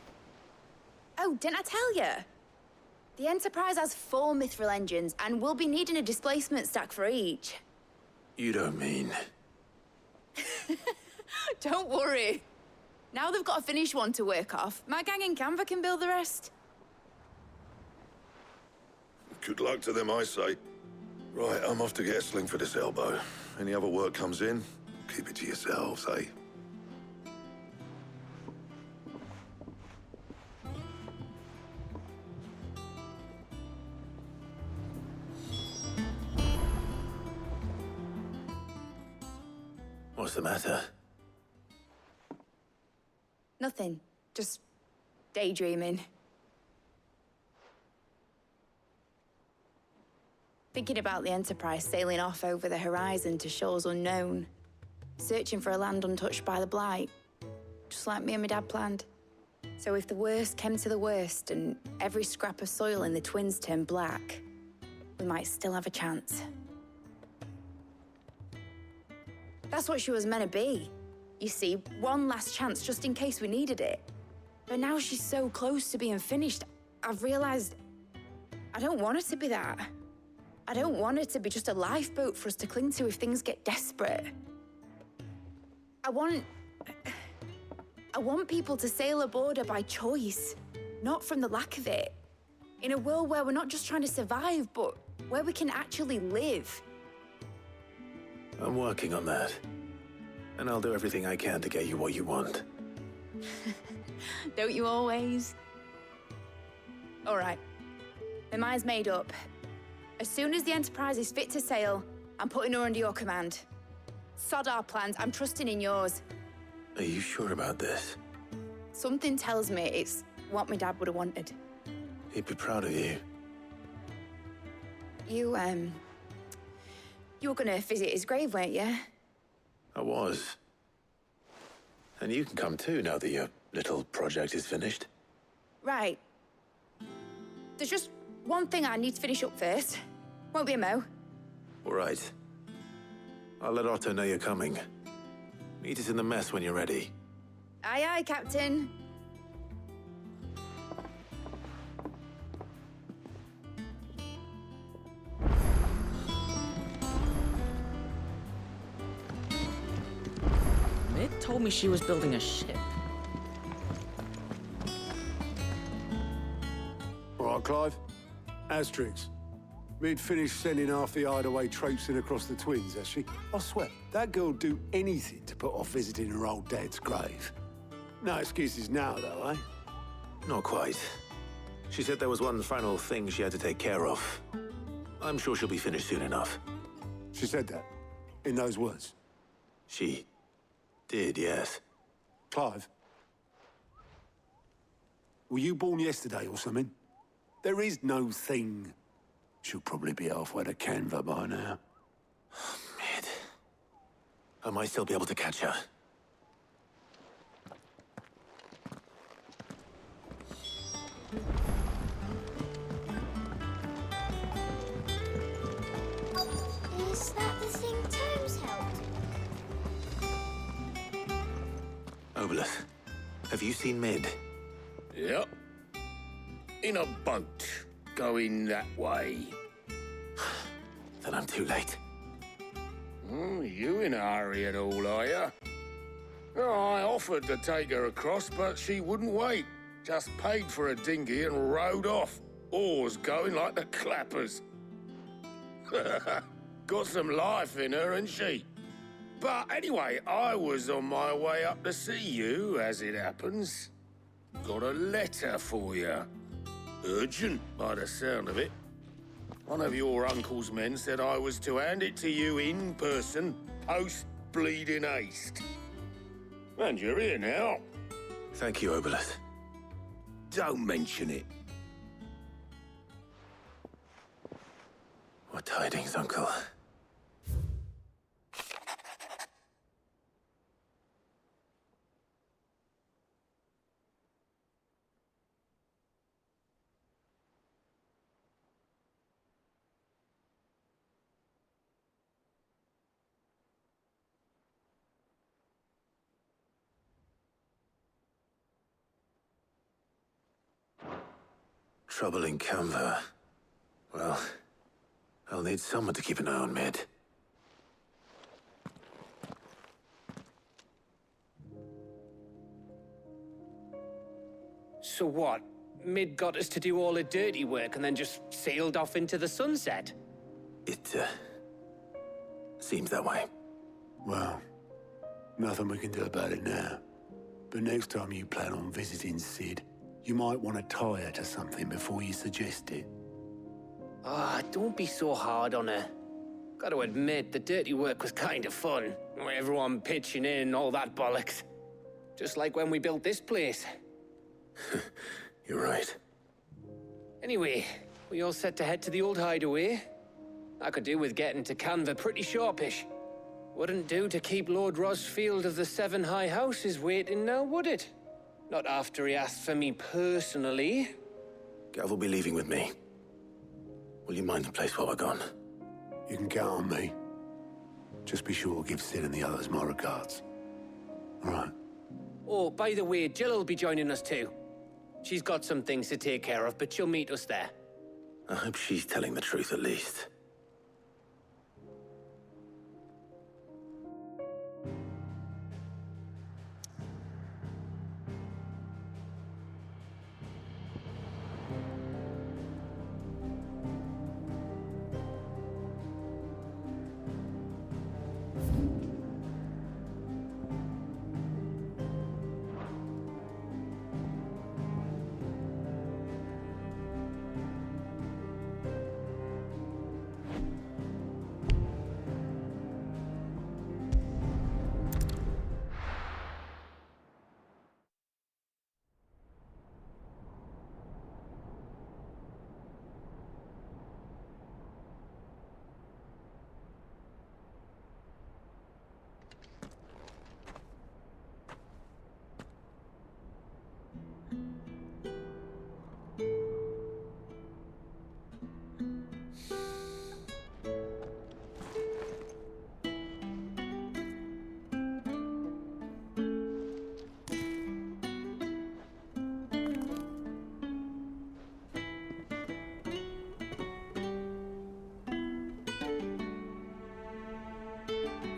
Oh, didn't I tell you? The Enterprise has 4 mithril engines, and we'll be needing a displacement stack for each. You don't mean... Don't worry. Now they've got a finished one to work off. My gang in Canva can build the rest. Good luck to them, I say. Right, I'm off to get a sling for this elbow. Any other work comes in, keep it to yourselves, eh? What's the matter? Nothing. Just daydreaming. Thinking about the Enterprise sailing off over the horizon to shores unknown. Searching for a land untouched by the Blight. Just like me and my dad planned. So if the worst came to the worst and every scrap of soil in the Twins turned black, we might still have a chance. That's what she was meant to be. You see, one last chance just in case we needed it. But now she's so close to being finished, I've realized I don't want her to be that. I don't want her to be just a lifeboat for us to cling to if things get desperate. I want people to sail aboard her by choice, not from the lack of it. In a world where we're not just trying to survive, but where we can actually live. I'm working on that. And I'll do everything I can to get you what you want. Don't you always? All right. My mind's made up. As soon as the Enterprise is fit to sail, I'm putting her under your command. Sod our plans, I'm trusting in yours. Are you sure about this? Something tells me it's what my dad would have wanted. He'd be proud of you. You were gonna visit his grave, weren't you? I was. And you can come too now that your little project is finished. Right. There's just one thing I need to finish up first. Won't be a mo. All right. I'll let Otto know you're coming. Meet us in the mess when you're ready. Aye, aye, Captain. told me she was building a ship. All right, Clive. Asterix. We'd finished sending half the hideaway traipsing across the twins, has she? I swear, that girl'd do anything to put off visiting her old dad's grave. No excuses now, though, eh? Not quite. She said there was one final thing she had to take care of. I'm sure she'll be finished soon enough. She said that? In those words? She did, yes. Clive? Were you born yesterday or something? There is no thing. She'll probably be halfway to Canva by now. Mid. I might still be able to catch her. Is that the thing Tomes helped? Obolus, have you seen Mid? Yep. In a boat, going that way. Then I'm too late. Oh, you in a hurry at all, are you? Oh, I offered to take her across, but she wouldn't wait. Just paid for a dinghy and rowed off. Oars going like the clappers. Got some life in her, ain't she? But anyway, I was on my way up to see you, as it happens. Got a letter for you. Urgent, by the sound of it. One of your uncle's men said I was to hand it to you in person, post-bleeding haste. And you're here now. Thank you, Obolus. Don't mention it. What tidings, Uncle? Trouble in Canva. Well, I'll need someone to keep an eye on Mid. So what? Mid got us to do all the dirty work and then just sailed off into the sunset? It, seems that way. Well, nothing we can do about it now. But next time you plan on visiting Sid, you might want to tie her to something before you suggest it. Ah, don't be so hard on her. Got to admit, the dirty work was kind of fun. Everyone pitching in and all that bollocks. Just like when we built this place. You're right. Anyway, we all set to head to the old hideaway. I could do with getting to Canva pretty sharpish. Wouldn't do to keep Lord Rosfield of the Seven High Houses waiting now, would it? Not after he asked for me personally. Gav will be leaving with me. Will you mind the place while we're gone? You can count on me. Just be sure to give Sid and the others my regards. All right. Oh, by the way, Jill will be joining us too. She's got some things to take care of, but she'll meet us there. I hope she's telling the truth at least.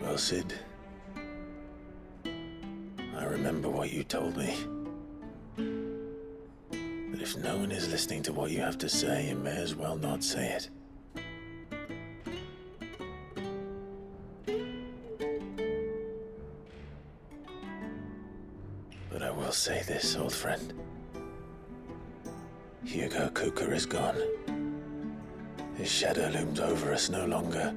Well, Sid, what you told me. But if no one is listening to what you have to say, you may as well not say it. But I will say this, old friend. Hugo Kuka is gone. His shadow looms over us no longer.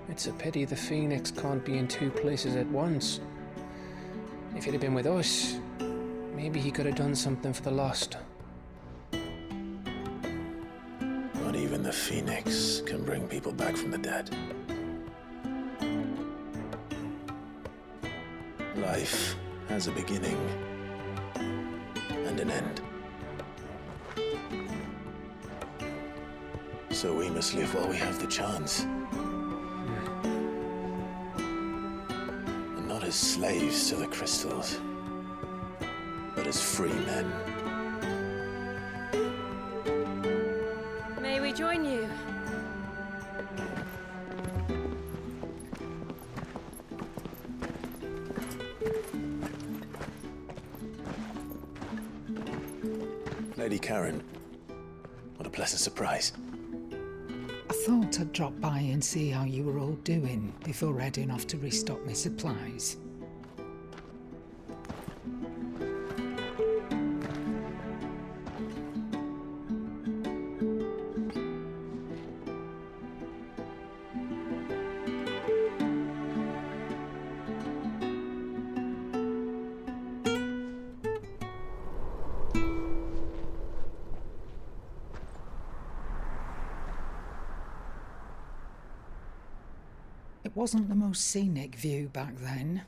It's a pity the Phoenix can't be in two places at once. If he'd have been with us, maybe he could have done something for the lost. Not even the Phoenix can bring people back from the dead. Life has a beginning and an end. So we must live while we have the chance. And not as slaves to the crystals, but as free men. May we join you? Lady Karen, what a pleasant surprise. I thought I'd drop by and see how you were all doing before heading off to restock my supplies. It wasn't the most scenic view back then,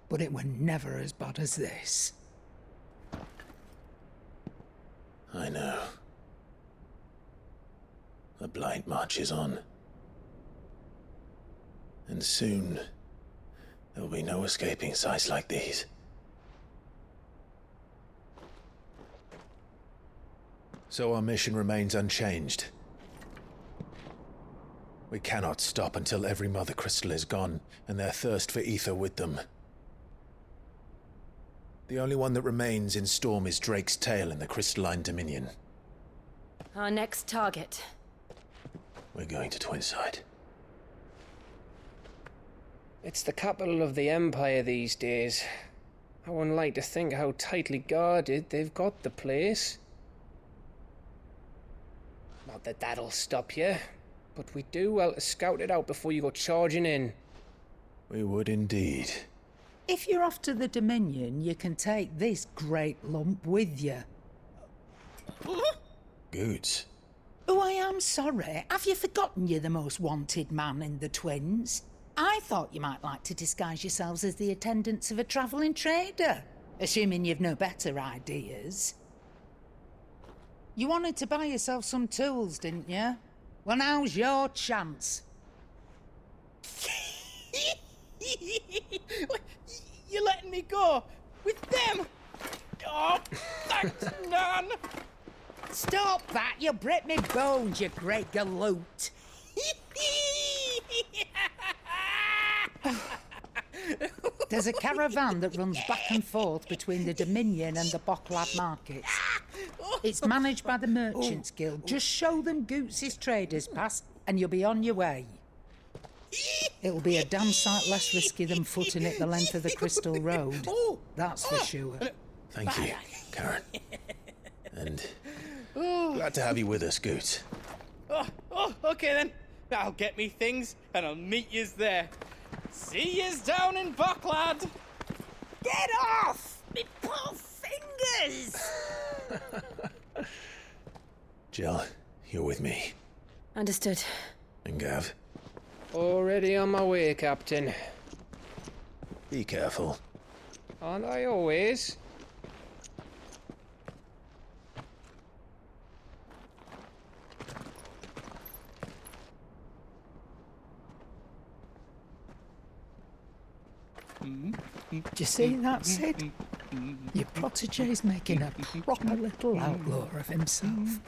but it were never as bad as this. I know. The Blight marches on. And soon, there will be no escaping sights like these. So our mission remains unchanged. We cannot stop until every Mother Crystal is gone, and their thirst for ether with them. The only one that remains in Storm is Drake's tail in the Crystalline Dominion. Our next target. We're going to Twinside. It's the capital of the Empire these days. I wouldn't like to think how tightly guarded they've got the place. Not that that'll stop you. But we do well to scout it out before you go charging in. We would indeed. If you're off to the Dominion, you can take this great lump with you. Goods. Oh, I am sorry. Have you forgotten you're the most wanted man in the Twins? I thought you might like to disguise yourselves as the attendants of a travelling trader, assuming you've no better ideas. You wanted to buy yourself some tools, didn't you? Well, now's your chance. You're letting me go? With them? Oh, thanks, Nan! Stop that! You'll break me bones, you great galoot! There's a caravan that runs back and forth between the Dominion and the Bocklad markets. It's managed by the Merchants Guild. Just show them Goots' traders pass and you'll be on your way. It'll be a damn sight less risky than footing it the length of the Crystal Road. That's for sure. Thank you, Karen. And glad to have you with us, Goots. Okay then. I'll get me things and I'll meet yous there. See yous down in Bocklad. Get off! Me poor fingers! Jill, you're with me. Understood. And Gav? Already on my way, Captain. Be careful. Aren't I always? Do you see that, Sid? Your protege's making a proper little outlaw of himself.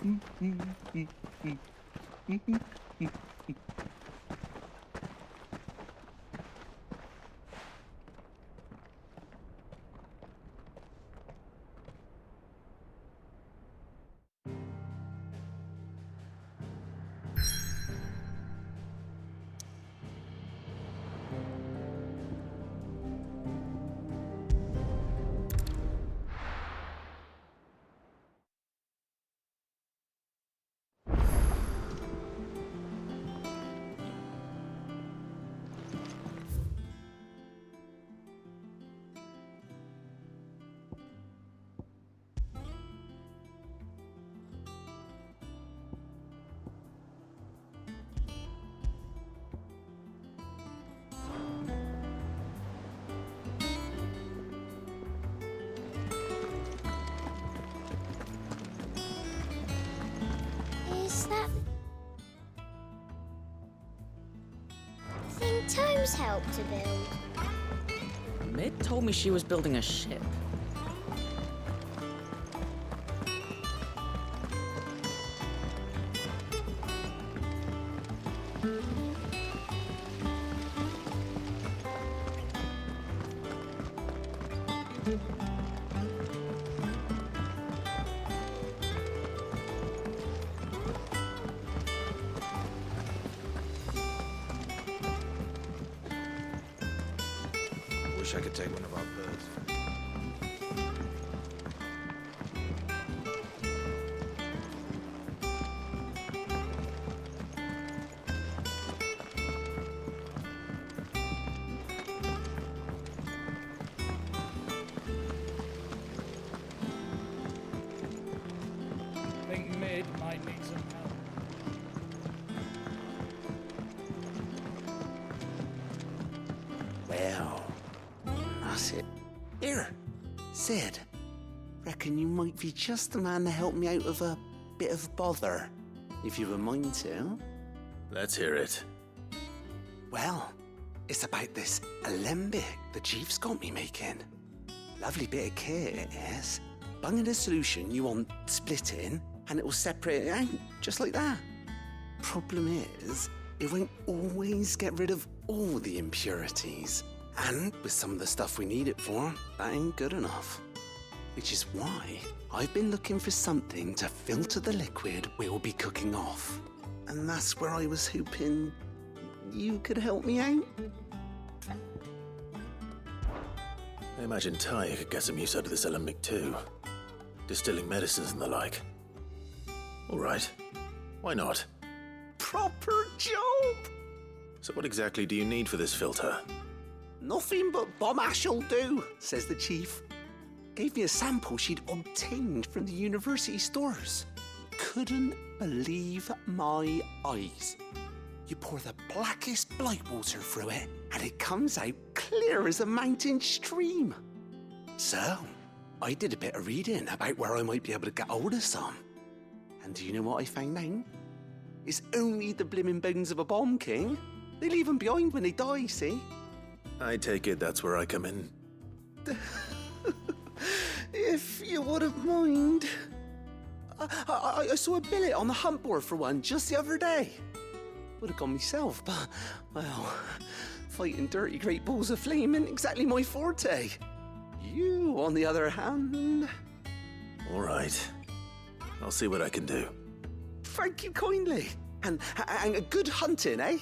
those help to build? Mid told me she was building a ship. Wish I could take one of our birds. I think Mid might need some help. Well, that's it. Here, Sid. Reckon you might be just the man to help me out of a bit of bother, if you've a mind to. Let's hear it. Well, it's about this alembic the chief's got me making. Lovely bit of kit it is. Bung in a solution you want splitting, and it will separate it out, just like that. Problem is, it won't always get rid of all the impurities. And with some of the stuff we need it for, that ain't good enough. Which is why I've been looking for something to filter the liquid we'll be cooking off. And that's where I was hoping you could help me out. I imagine Ty could get some use out of this alembic too. Distilling medicines and the like. All right. Why not? Proper job! So what exactly do you need for this filter? Nothing but bomb ash'll do, says the chief. Gave me a sample she'd obtained from the university stores. Couldn't believe my eyes. You pour the blackest blight water through it, and it comes out clear as a mountain stream. So, I did a bit of reading about where I might be able to get hold of some. And do you know what I found out? It's only the blimmin' bones of a bomb king. They leave them behind when they die, see? I take it that's where I come in. If you wouldn't mind. I saw a billet on the hunt board for one just the other day. Would have gone myself, but, well, fighting dirty great balls of flame ain't exactly my forte. You, on the other hand... All right. I'll see what I can do. Thank you kindly. And a good hunting, eh?